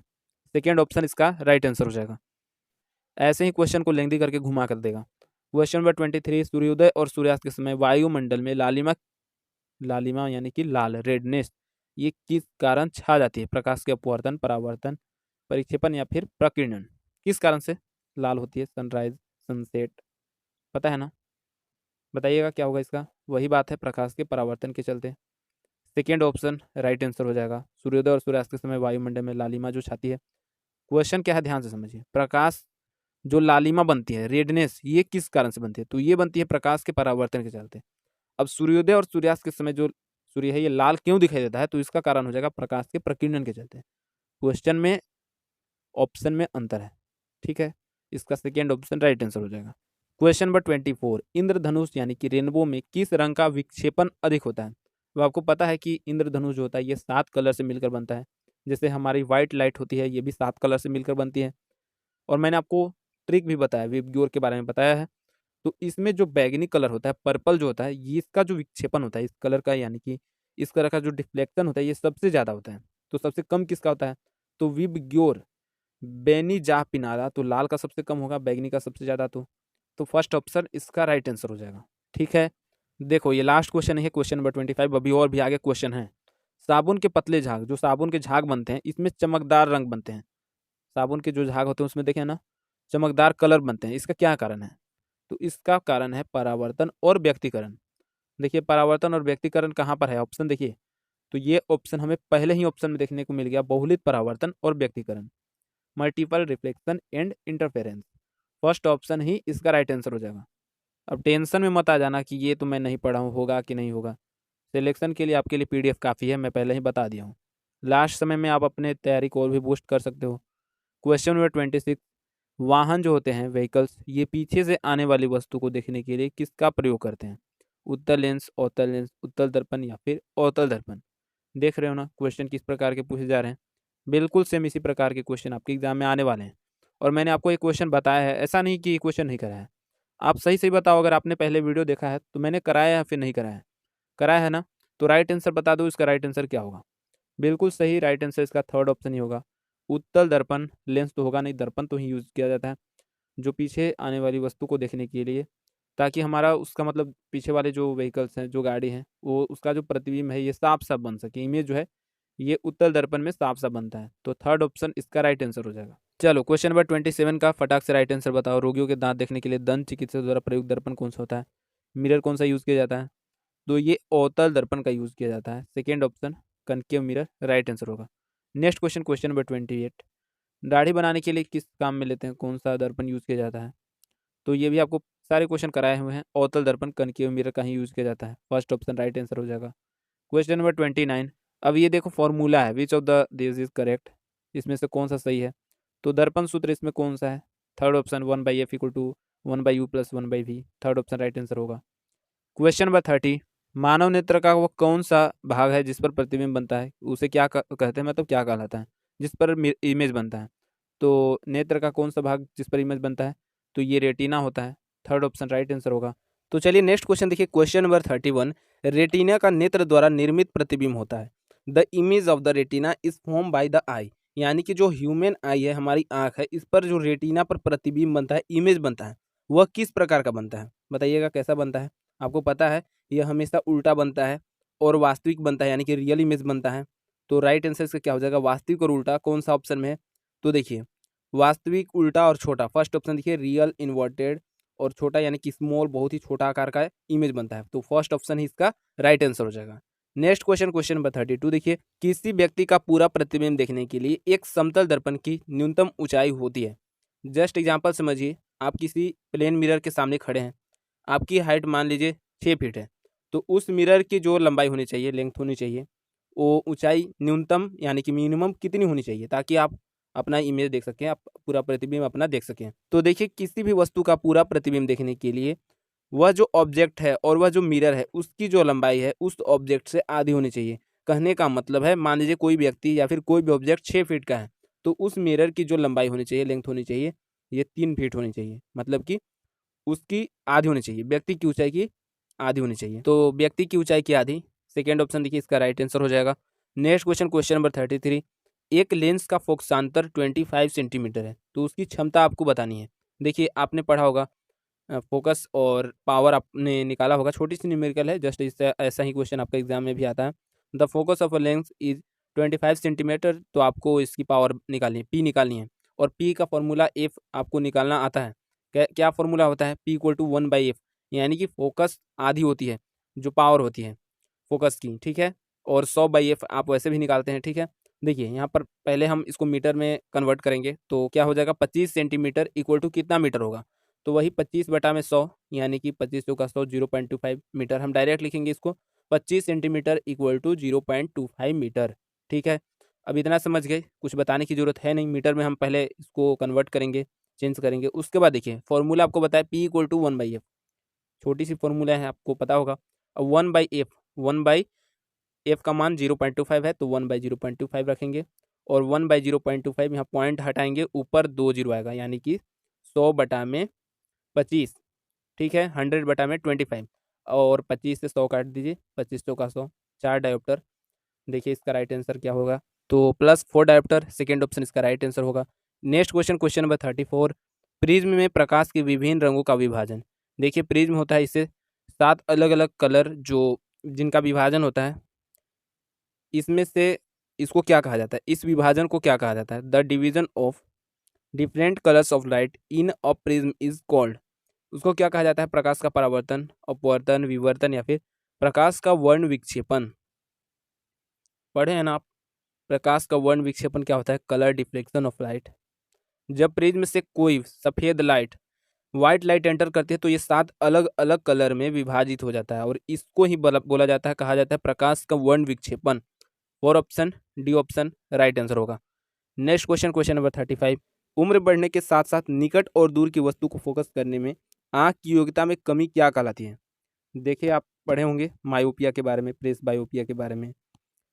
सेकेंड ऑप्शन इसका राइट आंसर हो जाएगा। ऐसे ही क्वेश्चन को लेंदी करके घुमा कर देगा। क्वेश्चन नंबर 23, सूर्योदय और सूर्यास्त के समय वायुमंडल में लालिमा, लालिमा यानी कि लाल, रेडनेस, ये किस कारण छा जाती है। प्रकाश के अपवर्तन, परावर्तन, परिक्षेपण, या फिर प्रकीर्णन, किस कारण से लाल होती है। सनराइज, सनसेट, पता है ना, बताइएगा क्या होगा इसका। वही बात है, प्रकाश के परावर्तन के चलते। सेकेंड ऑप्शन राइट आंसर हो जाएगा। सूर्योदय और सूर्यास्त के समय वायुमंडल में लालिमा जो छाती है। क्वेश्चन क्या है ध्यान से समझिए, प्रकाश जो लालिमा बनती है, रेडनेस, ये किस कारण से बनती है। तो ये बनती है प्रकाश के परावर्तन के चलते। अब सूर्योदय और सूर्यास्त के समय जो सूर्य है ये लाल क्यों दिखाई देता है, तो इसका कारण हो जाएगा प्रकाश के प्रकीर्णन के चलते। क्वेश्चन में ऑप्शन में अंतर है, ठीक है, इसका सेकेंड ऑप्शन राइट आंसर हो जाएगा। क्वेश्चन नंबर 24, इंद्रधनुष यानी कि रेनबो में किस रंग का विक्षेपण अधिक होता है। तो आपको पता है कि इंद्रधनुष जो होता है ये 7 कलर से मिलकर बनता है। जैसे हमारी व्हाइट लाइट होती है ये भी 7 कलर से मिलकर बनती है। और मैंने आपको ट्रिक भी बताया, विबग्योर के बारे में बताया है। तो इसमें जो बैंगनी कलर होता है, पर्पल जो होता है, ये इसका जो विक्षेपण होता है इस कलर का, यानी कि इस कलर का जो डिफ्लेक्शन होता है ये सबसे ज़्यादा होता है। तो सबसे कम किसका होता है? तो विबग्योर बेनिजापिनारा, तो लाल का सबसे कम होगा, बैंगनी का सबसे ज़्यादा। तो फर्स्ट ऑप्शन इसका राइट आंसर हो जाएगा। ठीक है, देखो ये लास्ट क्वेश्चन है, क्वेश्चन नंबर 25। अभी और भी आगे क्वेश्चन है। साबुन के पतले झाग, जो साबुन के झाग बनते हैं इसमें चमकदार रंग बनते हैं। साबुन के जो झाग होते हैं उसमें देखें ना, चमकदार कलर बनते हैं। इसका क्या कारण है? तो इसका कारण है परावर्तन और व्यक्तीकरण। देखिए परावर्तन और व्यक्तीकरण कहाँ पर है ऑप्शन, देखिए तो ये ऑप्शन हमें पहले ही ऑप्शन में देखने को मिल गया, बहुलित परावर्तन और व्यक्तीकरण, multiple reflection and interference. First option ही इसका राइट आंसर हो जाएगा। अब टेंशन में मत आ जाना कि ये तो मैं नहीं पढ़ा हूँ, होगा कि नहीं होगा। सिलेक्शन के लिए आपके लिए पीडीएफ काफ़ी है, मैं पहले ही बता दिया हूँ। लास्ट समय में आप अपने तैयारी को और भी बूस्ट कर सकते हो। क्वेश्चन नंबर 26, वाहन जो होते हैं व्हीकल्स, ये पीछे से आने वाली वस्तु को देखने के लिए किसका प्रयोग करते हैं? उत्तल लेंस, अवतल लेंस, उत्तल दर्पण या फिर अवतल दर्पण। देख रहे हो ना क्वेश्चन किस प्रकार के पूछे जा रहे हैं। बिल्कुल सेम इसी प्रकार के क्वेश्चन आपके एग्जाम में आने वाले हैं। और मैंने आपको एक क्वेश्चन बताया है, ऐसा नहीं कि ये क्वेश्चन नहीं कराया है। आप सही सही बताओ, अगर आपने पहले वीडियो देखा है तो मैंने कराया है फिर नहीं कराया है? कराया है ना? तो राइट आंसर बता दो, इसका राइट आंसर क्या होगा? बिल्कुल सही, राइट आंसर इसका थर्ड ऑप्शन ही होगा। उत्तल दर्पण, लेंस तो होगा नहीं, दर्पण तो ही यूज़ किया जाता है जो पीछे आने वाली वस्तु को देखने के लिए, ताकि हमारा उसका मतलब पीछे वाले जो व्हीकल्स हैं, जो गाड़ी हैं, वो उसका जो प्रतिबिंब है ये साफ साफ बन सके, इमेज जो है ये उत्तल दर्पण में साफ साफ बनता है। तो थर्ड ऑप्शन इसका राइट आंसर हो जाएगा। चलो क्वेश्चन नंबर 27 का फटाक से राइट आंसर बताओ। रोगियों के दांत देखने के लिए दंत चिकित्सक द्वारा प्रयुक्त दर्पण कौन सा होता है? मिरर कौन सा यूज़ किया जाता है? तो ये अवतल दर्पण का यूज़ किया जाता है। Second option concave mirror right answer होगा। नेक्स्ट क्वेश्चन, क्वेश्चन नंबर 28, दाढ़ी बनाने के लिए किस काम में लेते हैं, कौन सा दर्पण यूज़ किया जाता है? तो ये भी आपको सारे क्वेश्चन कराए हुए हैं, अवतल दर्पण कनकेव मिरर का ही यूज़ किया जाता है। फर्स्ट ऑप्शन राइट आंसर हो जाएगा। क्वेश्चन नंबर 29, अब ये देखो फॉर्मूला है, which of the this is correct, इसमें से कौन सा सही है? तो दर्पण सूत्र इसमें कौन सा है? Third option 1/f equal to 1/u plus 1/v, third option right answer होगा। क्वेश्चन नंबर 30, मानव नेत्र का वो कौन सा भाग है जिस पर प्रतिबिंब बनता है, उसे क्या कहते हैं, मतलब क्या कहलाता है? जिस पर इमेज बनता है। तो नेत्र का कौन सा भाग जिस पर इमेज बनता है? तो ये रेटिना होता है, थर्ड ऑप्शन राइट आंसर होगा। तो चलिए नेक्स्ट क्वेश्चन देखिए, क्वेश्चन नंबर 31, रेटिना का नेत्र द्वारा निर्मित प्रतिबिंब होता है। The image of the retina is form by the eye, यानी कि जो ह्यूमन आई है, हमारी आंख है, इस पर जो रेटिना पर प्रतिबिंब बनता है, इमेज बनता है, वह किस प्रकार का बनता है? बताइएगा कैसा बनता है। आपको पता है यह हमेशा उल्टा बनता है और वास्तविक बनता है, यानी कि रियल इमेज बनता है। तो राइट आंसर इसका क्या हो जाएगा? वास्तविक और उल्टा कौन सा ऑप्शन में है? तो देखिए वास्तविक, उल्टा और छोटा। फर्स्ट ऑप्शन देखिए रियल इन्वर्टेड और छोटा, यानी कि स्मॉल, बहुत ही छोटा आकार का इमेज बनता है। तो फर्स्ट ऑप्शन ही इसका राइट आंसर हो जाएगा। नेक्स्ट क्वेश्चन, क्वेश्चन नंबर 32 देखिए, किसी व्यक्ति का पूरा प्रतिबिंब देखने के लिए एक समतल दर्पण की न्यूनतम ऊंचाई होती है। जस्ट एग्जांपल समझिए, आप किसी प्लेन मिरर के सामने खड़े हैं, आपकी हाइट मान लीजिए 6 फीट है, तो उस मिरर की जो लंबाई होनी चाहिए, लेंथ होनी चाहिए, वो ऊंचाई न्यूनतम यानी कि मिनिमम कितनी होनी चाहिए, ताकि आप अपना इमेज देख सकें, आप पूरा प्रतिबिंब अपना देख सकें। तो देखिए किसी भी वस्तु का पूरा प्रतिबिंब देखने के लिए वह जो ऑब्जेक्ट है और वह जो मिरर है उसकी जो लंबाई है उस ऑब्जेक्ट से आधी होनी चाहिए। कहने का मतलब है, मान लीजिए कोई व्यक्ति या फिर कोई भी ऑब्जेक्ट 6 फीट का है, तो उस मिरर की जो लंबाई होनी चाहिए, लेंथ होनी चाहिए, ये 3 फीट होनी चाहिए, मतलब कि उसकी आधी होनी चाहिए, व्यक्ति की ऊंचाई की आधी होनी चाहिए। तो व्यक्ति की ऊंचाई की आधी, सेकेंड ऑप्शन देखिए इसका राइट आंसर हो जाएगा। नेक्स्ट क्वेश्चन, क्वेश्चन नंबर 33, एक लेंस का फोकसांतर 25 सेंटीमीटर है, तो उसकी क्षमता आपको बतानी है। देखिए आपने पढ़ा होगा, फोकस और पावर आपने निकाला होगा, छोटी सी न्यूमेरिकल है, जस्ट इससे ऐसा ही क्वेश्चन आपका एग्जाम में भी आता है। The focus of a lens is 25 centimetre, तो आपको इसकी पावर निकालनी है, पी निकालनी है। और पी का फॉर्मूला एफ आपको निकालना आता है। क्या फॉर्मूला होता है? पी इक्वल टू 1/f, यानी कि फोकस आधी होती है, जो पावर होती है फोकस की, ठीक है। और 100/f आप वैसे भी निकालते हैं, ठीक है। देखिए यहाँ पर पहले हम इसको मीटर में कन्वर्ट करेंगे, तो क्या हो जाएगा, 25 सेंटीमीटर इक्वल टू कितना मीटर होगा? तो वही 25/100, यानी कि 25 का 100, 0.25 मीटर। हम डायरेक्ट लिखेंगे इसको, 25 सेंटीमीटर इक्वल टू 0.25 मीटर, ठीक है। अब इतना समझ गए, कुछ बताने की जरूरत है नहीं। मीटर में हम पहले इसको कन्वर्ट करेंगे, चेंज करेंगे। उसके बाद देखिए फॉर्मूला आपको बताया पी इक्वल टू 1/f, छोटी सी फॉर्मूला है, आपको पता होगा। अब 1/f, 1 एफ का मान 0.25 है तो 1/0.25 रखेंगे और 1/0.25 यहाँ पॉइंट हटाएंगे, ऊपर 2 जीरो आएगा यानी कि 100/25। ठीक है, 100/25 और 25 से 100 काट दीजिए, 25 100 का 100, 4 डायोप्टर। देखिए इसका राइट आंसर क्या होगा, तो +4 डायोप्टर, सेकेंड ऑप्शन इसका राइट आंसर होगा। Next question, question number 34, prism में प्रकाश के विभिन्न रंगों का विभाजन। देखिए प्रिज्म होता है, इससे 7 अलग अलग कलर जो जिनका विभाजन होता है, इसमें से इसको क्या कहा जाता है, इस विभाजन को क्या कहा जाता है, the division of different colours of light in a prism is called. उसको क्या कहा जाता है, प्रकाश का परावर्तन, अपवर्तन, विवर्तन या फिर प्रकाश का वर्ण विक्षेपन। पढ़े हैं ना आप, प्रकाश का वर्ण विक्षेपन क्या होता है, कलर डिफ्लेक्शन ऑफ लाइट। जब प्रिज्म से कोई सफ़ेद लाइट, व्हाइट लाइट एंटर करती है तो ये 7 अलग अलग कलर में विभाजित हो जाता है और इसको ही बोला जाता है, कहा जाता है प्रकाश का वर्ण विक्षेपन। 4 option, D option right answer होगा। नेक्स्ट क्वेश्चन, क्वेश्चन नंबर 35, उम्र बढ़ने के साथ साथ निकट और दूर की वस्तु को फोकस करने में आँख की योग्यता में कमी क्या कहलाती है। देखिए आप पढ़े होंगे मायोपिया के बारे में, प्रेस बायोपिया के बारे में,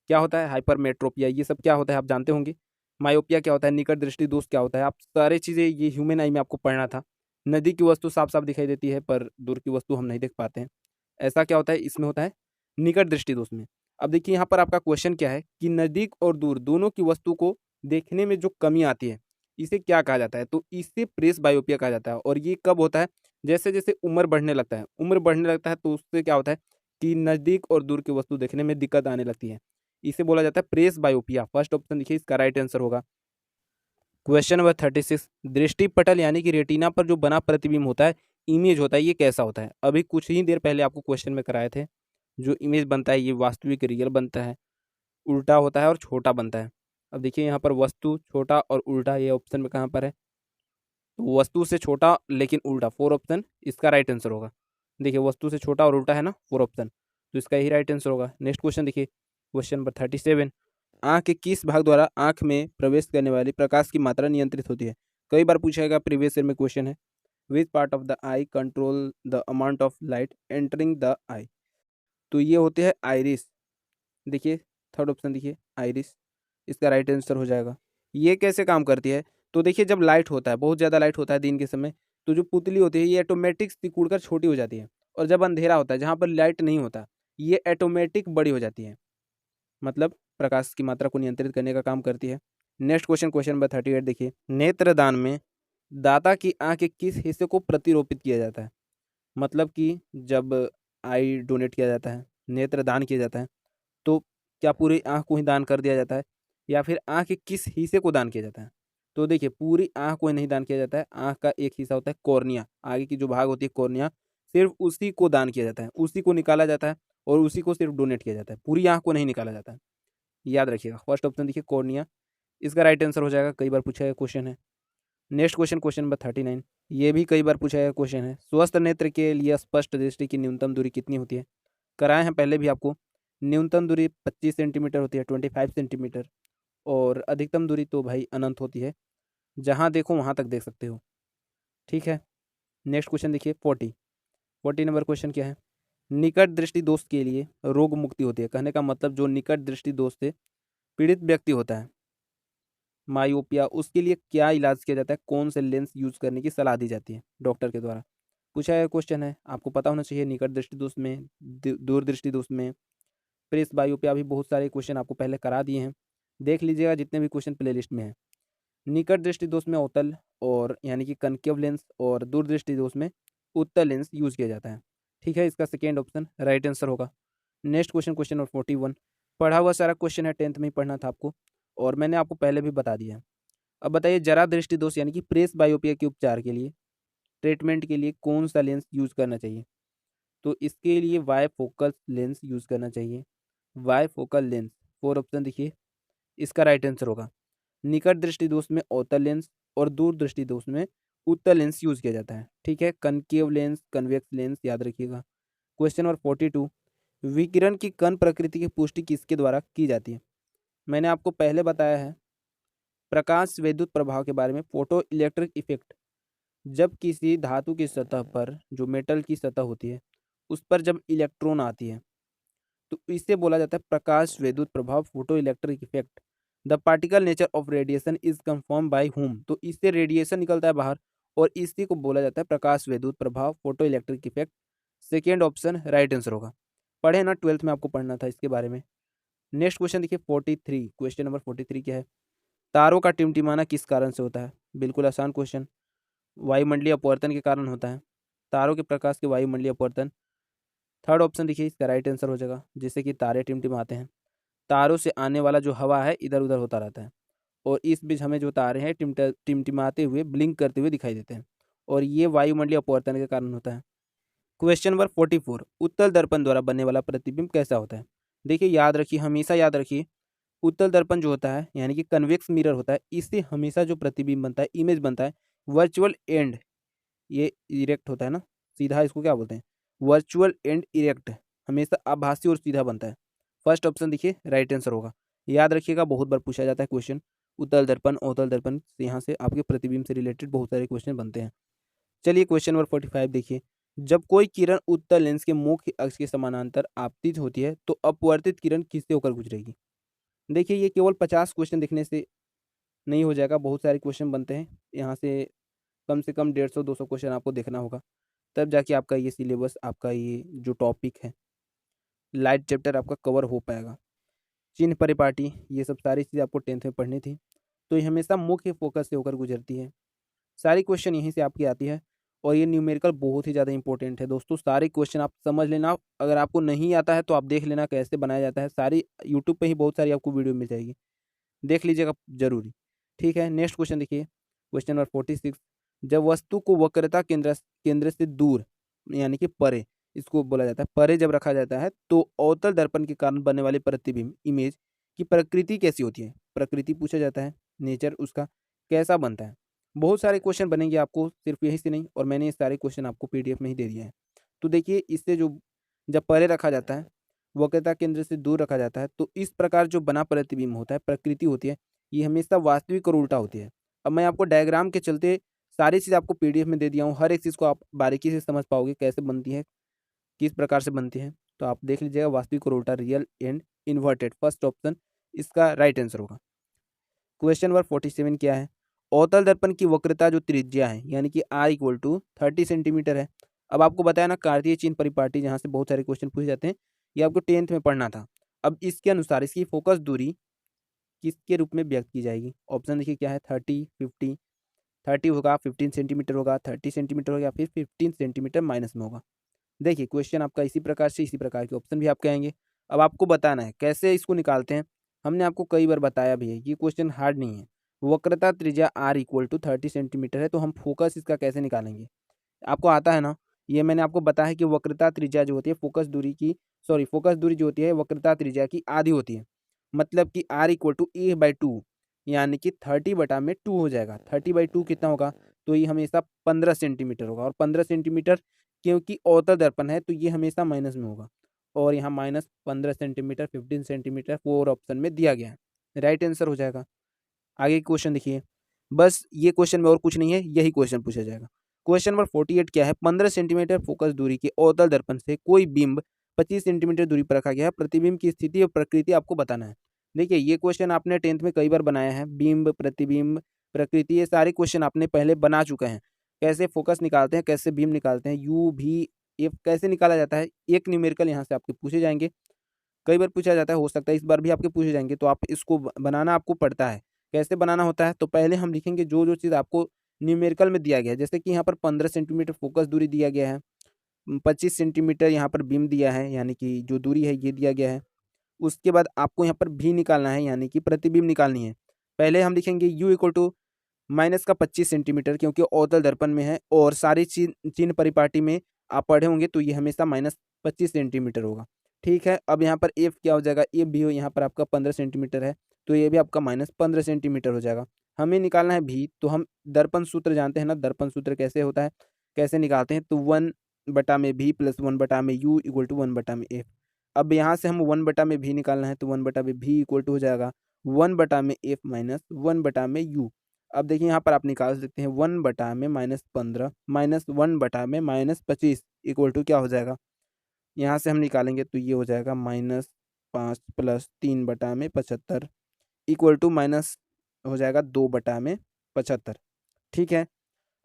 क्या होता है हाइपरमेट्रोपिया, ये सब क्या होता है आप जानते होंगे। मायोपिया क्या होता है, निकट दृष्टि दोष क्या होता है, आप सारे चीज़ें ये ह्यूमन आई में आपको पढ़ना था। नदी की वस्तु साफ साफ दिखाई देती है पर दूर की वस्तु हम नहीं देख पाते हैं, ऐसा क्या होता है, इसमें होता है निकट दृष्टि दोष में। अब देखिए यहाँ पर आपका क्वेश्चन क्या है कि नज़दीक और दूर दोनों की वस्तु को देखने में जो कमी आती है इसे क्या कहा जाता है, तो इसे प्रेस बायोपिया कहा जाता है। और ये कब होता है, जैसे जैसे उम्र बढ़ने लगता है, उम्र बढ़ने लगता है तो उससे क्या होता है कि नज़दीक और दूर की वस्तु देखने में दिक्कत आने लगती है, इसे बोला जाता है प्रेस बायोपिया। फर्स्ट ऑप्शन देखिए इसका राइट आंसर होगा। क्वेश्चन नंबर 36, दृष्टि पटल यानी कि रेटिना पर जो बना प्रतिबिंब होता है, इमेज होता है, ये कैसा होता है। अभी कुछ ही देर पहले आपको क्वेश्चन में कराए थे, जो इमेज बनता है ये वास्तविक रियल बनता है, उल्टा होता है और छोटा बनता है। अब देखिए यहाँ पर वस्तु, छोटा और उल्टा, ये ऑप्शन में कहाँ पर है, तो वस्तु से छोटा लेकिन उल्टा, 4 ऑप्शन इसका राइट आंसर होगा। देखिए वस्तु से छोटा और उल्टा है ना 4 ऑप्शन, तो इसका ही राइट आंसर होगा। नेक्स्ट क्वेश्चन देखिए, क्वेश्चन नंबर 37, आँख के किस भाग द्वारा आँख में प्रवेश करने वाली प्रकाश की मात्रा नियंत्रित होती है। कई बार पूछा जाएगा, प्रीवियस ईयर में क्वेश्चन है, which part of the eye control the amount of light entering the eye. तो ये होते हैं आइरिस। देखिए थर्ड ऑप्शन देखिए आइरिस, इसका राइट आंसर हो जाएगा। ये कैसे काम करती है, तो देखिए जब लाइट होता है, बहुत ज़्यादा लाइट होता है दिन के समय, तो जो पुतली होती है ये ऑटोमेटिक सिकुड़ कर छोटी हो जाती है, और जब अंधेरा होता है जहाँ पर लाइट नहीं होता, ये ऑटोमेटिक बड़ी हो जाती है, मतलब प्रकाश की मात्रा को नियंत्रित करने का काम करती है। नेक्स्ट क्वेश्चन, क्वेश्चन नंबर 38 देखिए, नेत्रदान में दाता की आँख के किस हिस्से को प्रतिरोपित किया जाता है। मतलब कि जब आई डोनेट किया जाता है, नेत्रदान किया जाता है, तो क्या पूरी आँख को ही दान कर दिया जाता है या फिर आँख के किस हिस्से को दान किया जाता है। तो देखिए पूरी आँख को नहीं दान किया जाता है, आँख का एक हिस्सा होता है कॉर्निया, आगे की जो भाग होती है कॉर्निया, सिर्फ उसी को दान किया जाता है, उसी को निकाला जाता है और उसी को सिर्फ डोनेट किया जाता है, पूरी आँख को नहीं निकाला जाता है। याद रखिएगा, फर्स्ट ऑप्शन देखिए कॉर्निया, इसका राइट आंसर हो जाएगा, कई बार पूछा गया क्वेश्चन है। नेक्स्ट क्वेश्चन, क्वेश्चन नंबर 39, ये भी कई बार पूछा गया क्वेश्चन है, स्वस्थ नेत्र के लिए स्पष्ट दृष्टि की न्यूनतम दूरी कितनी होती है। कराए हैं पहले भी आपको, न्यूनतम दूरी 25 सेंटीमीटर होती है, 25 सेंटीमीटर, और अधिकतम दूरी तो भाई अनंत होती है, जहाँ देखो वहाँ तक देख सकते हो। ठीक है, नेक्स्ट क्वेश्चन देखिए 40 नंबर क्वेश्चन क्या है, निकट दृष्टि दोष के लिए रोग मुक्ति होती है। कहने का मतलब जो निकट दृष्टि दोष से पीड़ित व्यक्ति होता है, मायोपिया, उसके लिए क्या इलाज किया जाता है, कौन से लेंस यूज करने की सलाह दी जाती है डॉक्टर के द्वारा। पूछा गया क्वेश्चन है, आपको पता होना चाहिए। निकट दृष्टि दोष में, दूर दृष्टि दोष में, प्रेस बायोपिया भी बहुत सारे क्वेश्चन आपको पहले करा दिए हैं, देख लीजिएगा जितने भी क्वेश्चन प्ले लिस्ट में हैं। निकट दृष्टि दोष में अवतल और यानी कि कनकेव लेंस, और दूर दृष्टि दोष में उत्तल लेंस यूज किया जाता है। ठीक है, इसका सेकेंड ऑप्शन राइट आंसर होगा। नेक्स्ट क्वेश्चन, क्वेश्चन नंबर 41, पढ़ा हुआ सारा क्वेश्चन है, 10th में ही पढ़ना था आपको और मैंने आपको पहले भी बता दिया। अब बताइए, जरा दृष्टि दोष यानी कि प्रेस बायोपिया के उपचार के लिए, ट्रीटमेंट के लिए कौन सा लेंस यूज करना चाहिए। तो इसके लिए वाई फोकल लेंस यूज करना चाहिए, वाई फोकल लेंस, 4 ऑप्शन देखिए, इसका राइट आंसर होगा। निकट दृष्टि दोष में अवतल लेंस और दूर दृष्टि दोष में उत्तल लेंस यूज किया जाता है। ठीक है, कनकेव लेंस, कन्वेक्स लेंस याद रखिएगा। क्वेश्चन नंबर 42, विकिरण की कण प्रकृति की पुष्टि किसके द्वारा की जाती है। मैंने आपको पहले बताया है प्रकाश विद्युत प्रभाव के बारे में, फोटो इलेक्ट्रिक इफेक्ट। जब किसी धातु की सतह पर, जो मेटल की सतह होती है, उस पर जब इलेक्ट्रॉन आती है तो इसे बोला जाता है प्रकाश विद्युत प्रभाव, photo electric effect. The particle nature of radiation is confirm by whom, तो इससे रेडिएशन निकलता है बाहर और इसी को बोला जाता है प्रकाश विद्युत प्रभाव, photo electric effect. Second option right answer होगा। पढ़े ना, 12th में आपको पढ़ना था इसके बारे में। नेक्स्ट क्वेश्चन देखिए 43, क्वेश्चन नंबर 43 क्या है? तारों का टिमटिमाना किस कारण से होता है? बिल्कुल आसान क्वेश्चन, वायुमंडलीय अपवर्तन के कारण होता है। तारों के प्रकाश के वायुमंडलीय अपवर्तन। थर्ड ऑप्शन देखिए इसका राइट आंसर हो जाएगा, जिससे कि तारे टिमटिमाते हैं। तारों से आने वाला जो हवा है इधर उधर होता रहता है और इस बीच हमें जो तारे हैं टिमटिमाते हुए, ब्लिंक करते हुए दिखाई देते हैं और ये वायुमंडलीय अपवर्तन के कारण होता है। क्वेश्चन नंबर 44, उत्तल दर्पण द्वारा बनने वाला प्रतिबिंब कैसा होता है? देखिए याद रखिए, हमेशा याद रखिए, उत्तल दर्पण जो होता है यानी कि कन्वेक्स मिरर होता है, इससे हमेशा जो प्रतिबिंब बनता है, इमेज बनता है, वर्चुअल एंड, ये इरेक्ट होता है ना, सीधा इसको क्या बोलते हैं? वर्चुअल एंड इरेक्ट, हमेशा आभासी और सीधा बनता है। फर्स्ट ऑप्शन देखिए राइट आंसर होगा। याद रखिएगा, बहुत बार पूछा जाता है क्वेश्चन, उत्तल दर्पण अवतल दर्पण, यहाँ से आपके प्रतिबिंब से रिलेटेड बहुत सारे क्वेश्चन बनते हैं। चलिए क्वेश्चन नंबर 45 देखिए, जब कोई किरण उत्तल लेंस के मुख्य अक्ष के समानांतर आपतित होती है तो अपवर्तित किरण किससे होकर गुजरेगी? देखिए ये केवल 50 क्वेश्चन देखने से नहीं हो जाएगा, बहुत सारे क्वेश्चन बनते हैं, यहाँ से कम 150-200 क्वेश्चन आपको देखना होगा, तब जाके आपका ये सिलेबस, आपका ये जो टॉपिक है, लाइट चैप्टर आपका कवर हो पाएगा। चिन्ह परिपाटी, ये सब सारी चीज़ें आपको 10th में पढ़नी थी, तो ये हमेशा मुख्य फोकस से होकर गुजरती है। सारी क्वेश्चन यहीं से आपकी आती है और ये न्यूमेरिकल बहुत ही ज़्यादा इंपॉर्टेंट है दोस्तों। सारे क्वेश्चन आप समझ लेना, अगर आपको नहीं आता है तो आप देख लेना कैसे बनाया जाता है, सारी यूट्यूब पे ही बहुत सारी आपको वीडियो मिल जाएगी, देख लीजिएगा जरूरी। ठीक है, नेक्स्ट क्वेश्चन देखिए, क्वेश्चन नंबर 46, जब वस्तु को वक्रता केंद्र से दूर यानी कि परे, इसको बोला जाता है परे, जब रखा जाता है तो अवतल दर्पण के कारण बनने वाले प्रतिबिंब, इमेज की प्रकृति कैसी होती है? प्रकृति पूछा जाता है, नेचर उसका कैसा बनता है। बहुत सारे क्वेश्चन बनेंगे आपको, सिर्फ यही से नहीं, और मैंने ये सारे क्वेश्चन आपको पीडीएफ में ही दे दिए हैं। तो देखिए इससे जो, जब परे रखा जाता है, वक्रता केंद्र से दूर रखा जाता है, तो इस प्रकार जो बना प्रतिबिंब होता है, प्रकृति होती है, ये हमेशा वास्तविक और उल्टा होती है। अब मैं आपको डायग्राम के चलते सारी चीज़ आपको पीडीएफ में दे दिया हूँ, हर एक चीज़ को आप बारीकी से समझ पाओगे कैसे बनती है, किस प्रकार से बनती है। तो आप देख लीजिएगा, वास्तविक और उल्टा, real and inverted, first option इसका राइट आंसर होगा। क्वेश्चन नंबर 47 क्या है? अवतल दर्पण की वक्रता जो त्रिज्या है यानी कि r इक्वल टू 30 सेंटीमीटर है। अब आपको बताया ना, कार्तीय चिन्ह परिपाटी, जहाँ से बहुत सारे क्वेश्चन पूछे जाते हैं, ये आपको 10th में पढ़ना था। अब इसके अनुसार इसकी फोकस दूरी किसके रूप में व्यक्त की जाएगी? ऑप्शन देखिए क्या है, 30, 50, 30 होगा, 15 सेंटीमीटर होगा, 30 सेंटीमीटर होगा, या फिर 15 सेंटीमीटर माइनस में होगा। देखिए क्वेश्चन आपका इसी प्रकार से, इसी प्रकार के ऑप्शन भी आप कहेंगे। अब आपको बताना है कैसे इसको निकालते हैं, हमने आपको कई बार बताया भी है, ये क्वेश्चन हार्ड नहीं है। वक्रता त्रिज्या r इक्वल टू 30 सेंटीमीटर है, तो हम फोकस इसका कैसे निकालेंगे? आपको आता है ना, ये मैंने आपको बताया है कि वक्रता त्रिज्या जो होती है फोकस दूरी जो होती है वक्रता त्रिज्या की आधी होती है। मतलब कि r इक्वल टू a/2 यानी कि 30/2 हो जाएगा। 30/2 कितना होगा? तो ये हमेशा 15 सेंटीमीटर होगा, और 15 सेंटीमीटर क्योंकि अवतल दर्पण है तो ये हमेशा माइनस में होगा, और यहाँ माइनस 15 सेंटीमीटर, 15 सेंटीमीटर 4 ऑप्शन में दिया गया है, राइट आंसर हो जाएगा। आगे क्वेश्चन देखिए, बस ये क्वेश्चन में और कुछ नहीं है, यही क्वेश्चन पूछा जाएगा। क्वेश्चन नंबर 48 क्या है? 15 सेंटीमीटर फोकस दूरी के अवतल दर्पण से कोई बिंब 25 सेंटीमीटर दूरी पर रखा गया है, प्रतिबिंब की स्थिति और प्रकृति आपको बताना है। देखिए ये क्वेश्चन आपने 10th में कई बार बनाया है, बिंब, प्रतिबिंब, प्रकृति, ये सारे क्वेश्चन आपने पहले बना चुके हैं। कैसे फोकस निकालते हैं, कैसे बिंब निकालते हैं, यू भी एफ कैसे निकाला जाता है, एक न्यूमेरिकल यहाँ से आपके पूछे जाएंगे, कई बार पूछा जाता है, हो सकता है इस बार भी आपके पूछे जाएंगे, तो आप इसको बनाना आपको पड़ता है। कैसे बनाना होता है? तो पहले हम लिखेंगे जो जो चीज़ आपको न्यूमेरिकल में दिया गया है, जैसे कि यहाँ पर 15 सेंटीमीटर फोकस दूरी दिया गया है, 25 सेंटीमीटर यहाँ पर बीम दिया है, यानी कि जो दूरी है ये दिया गया है। उसके बाद आपको यहाँ पर भी निकालना है, यानी कि प्रतिबिंब निकालनी है। पहले हम लिखेंगे u इक्वल टू माइनस का 25 सेंटीमीटर, क्योंकि अवतल दर्पण में है, और सारी चिन्ह परिपाटी में आप पढ़े होंगे, तो ये हमेशा माइनस 25 सेंटीमीटर होगा। ठीक है, अब यहाँ पर एफ क्या हो जाएगा? एफ भी हो, यहाँ पर आपका 15 सेंटीमीटर है, तो ये भी आपका माइनस 15 सेंटीमीटर हो जाएगा। हमें निकालना है भी, तो हम दर्पण सूत्र जानते हैं ना, दर्पण सूत्र कैसे होता है, कैसे निकालते हैं? तो 1/v plus 1/u equal to 1/f। अब यहाँ से हम 1/v निकालना है, तो 1/v इक्वल टू हो जाएगा 1/f माइनस 1/u। अब देखिए यहाँ पर आप निकाल सकते हैं 1/में -15 माइनस 1/में -25 इक्वल टू क्या हो जाएगा? यहाँ से हम निकालेंगे तो ये हो जाएगा -5 + 3/75 इक्वल टू माइनस हो जाएगा 2/75। ठीक है।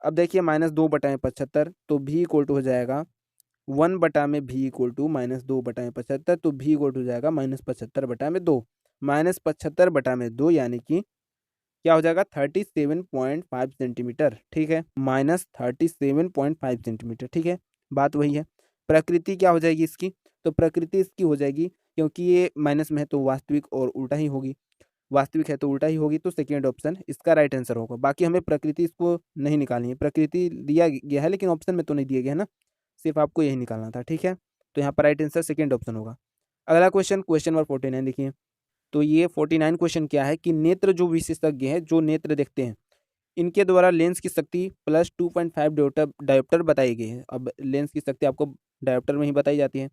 अब देखिए -2/75 तो भी इक्वल टू हो जाएगा 1/भी इक्वल टू -2/75 तो भी इक्वल टू हो जाएगा -75/2 -75/2 यानी कि क्या हो जाएगा 37.5 सेंटीमीटर। ठीक है, -37.5 सेंटीमीटर। ठीक है, बात वही है। प्रकृति क्या हो जाएगी इसकी, तो प्रकृति इसकी हो जाएगी, क्योंकि ये माइनस में है तो वास्तविक और उल्टा ही होगी, वास्तविक है तो उल्टा ही होगी, तो सेकेंड ऑप्शन इसका राइट आंसर होगा। बाकी हमें प्रकृति इसको नहीं निकालनी है, प्रकृति दिया गया है लेकिन ऑप्शन में तो नहीं दिया गया है ना, सिर्फ आपको यही निकालना था। ठीक है, तो यहाँ पर राइट आंसर सेकेंड ऑप्शन होगा। अगला क्वेश्चन, क्वेश्चन नंबर 49 देखिए। तो ये 49 क्वेश्चन क्या है कि नेत्र जो विशेषज्ञ हैं, जो नेत्र देखते हैं, इनके द्वारा लेंस की शक्ति +2.5 डायोप्टर बताई गई है। अब लेंस की शक्ति आपको डायोप्टर में ही बताई जाती है,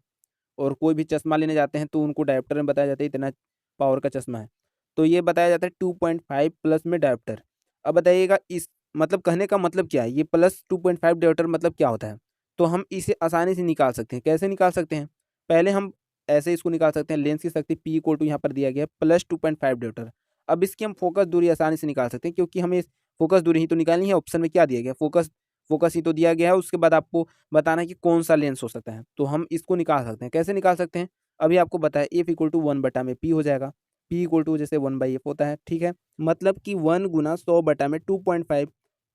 और कोई भी चश्मा लेने जाते हैं तो उनको डायोप्टर में बताया जाता है इतना पावर का चश्मा है, तो ये बताया जाता है 2.5 प्लस में डायोप्टर। अब बताइएगा इस मतलब कहने का मतलब क्या है, ये +2.5 डायोप्टर मतलब क्या होता है, तो हम इसे आसानी से निकाल सकते हैं। कैसे निकाल सकते हैं, पहले हम ऐसे इसको निकाल सकते हैं, लेंस की शक्ति P इक्वल टू यहाँ पर दिया गया है +2.5 डायोप्टर। अब इसकी हम फोकस दूरी आसानी से निकाल सकते हैं, क्योंकि हमें फोकस दूरी ही तो निकालनी है। ऑप्शन में क्या दिया गया, फोकस फोकस ही तो दिया गया है, उसके बाद आपको बताना है कि कौन सा लेंस हो सकता है, तो हम इसको निकाल सकते हैं। कैसे निकाल सकते हैं, अभी आपको बताया F इक्वल टू 1/P हो जाएगा, P इक्वल टू जैसे 1/F होता है। ठीक है, मतलब कि 1 गुना 100/2.5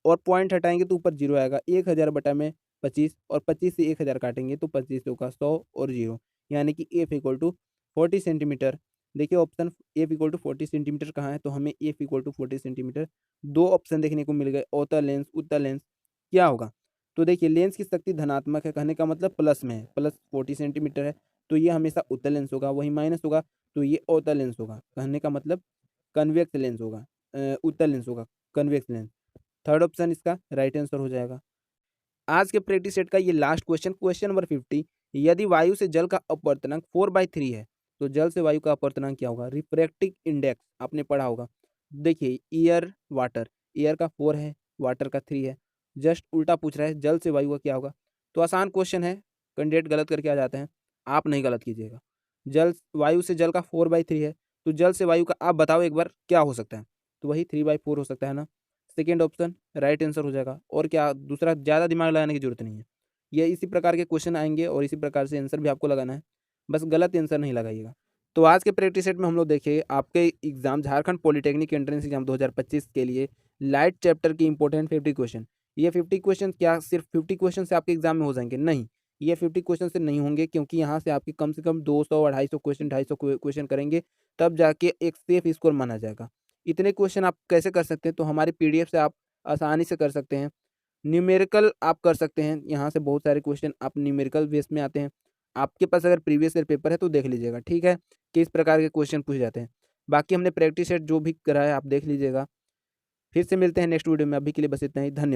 और पॉइंट हटाएंगे तो ऊपर 0 आएगा, 1000/25 और 25 से 1000 काटेंगे तो 25 होगा 100 और 0, यानी कि F इक्वल टू 40 सेंटीमीटर। देखिए option F equal to 40 centimetre कहाँ है, तो हमें F इक्वल टू 40 सेंटीमीटर दो ऑप्शन देखने को मिल गए, अवतल लेंस उत्तल लेंस। क्या होगा, तो देखिए लेंस की शक्ति धनात्मक है, कहने का मतलब प्लस में है, +40 सेंटीमीटर है, तो ये हमेशा उत्तल लेंस होगा। वही माइनस होगा तो ये अवतल लेंस होगा, कहने का मतलब कन्वेक्स लेंस होगा, उत्तल लेंस होगा, कन्वेक्स लेंस। थर्ड ऑप्शन इसका राइट आंसर हो जाएगा। आज के प्रैक्टिस सेट का ये लास्ट क्वेश्चन, क्वेश्चन नंबर 50। यदि वायु से जल का अपवर्तनांक 4/3 है, तो जल से वायु का अपवर्तनांक क्या होगा, रिफ्रैक्टिव इंडेक्स आपने पढ़ा होगा। देखिए ईयर वाटर, एयर का 4 है, वाटर का 3 है, जस्ट उल्टा पूछ रहा है जल से वायु का क्या होगा। तो आसान क्वेश्चन है, कैंडिडेट गलत करके आ जाते हैं, आप नहीं गलत कीजिएगा। जल वायु से जल का 4/3 है, तो जल से वायु का आप बताओ एक बार क्या हो सकता है, तो वही 3/4 हो सकता है ना। सेकेंड ऑप्शन राइट आंसर हो जाएगा, और क्या दूसरा ज़्यादा दिमाग लगाने की जरूरत नहीं है। ये इसी प्रकार के क्वेश्चन आएंगे और इसी प्रकार से आंसर भी आपको लगाना है, बस गलत आंसर नहीं लगाइएगा। तो आज के प्रैक्टिस सेट में हम लोग देखिए आपके exam Jharkhand polytechnic entrance exam 2025 के लिए लाइट चैप्टर की इंपॉर्टेंट 50 क्वेश्चन। ये 50 क्वेश्चन क्या सिर्फ 50 क्वेश्चन से आपके एग्जाम में हो जाएंगे, नहीं, ये 50 क्वेश्चन से नहीं होंगे, क्योंकि यहाँ से आपके कम से कम 200 250 क्वेश्चन 250 क्वेश्चन करेंगे, तब जाके एक सेफ स्कोर माना जाएगा। इतने क्वेश्चन आप कैसे कर सकते हैं, तो हमारी PDF से आप आसानी से कर सकते हैं। न्यूमेरिकल आप कर सकते हैं, यहाँ से बहुत सारे क्वेश्चन आप न्यूमेरिकल बेस में आते हैं। आपके पास अगर प्रीवियस ईयर पेपर है तो देख लीजिएगा, ठीक है, किस प्रकार के क्वेश्चन पूछे जाते हैं। बाकी हमने प्रैक्टिस सेट जो भी करा है आप देख लीजिएगा। फिर से मिलते हैं नेक्स्ट वीडियो में, अभी के लिए बस इतना ही, धन्यवाद।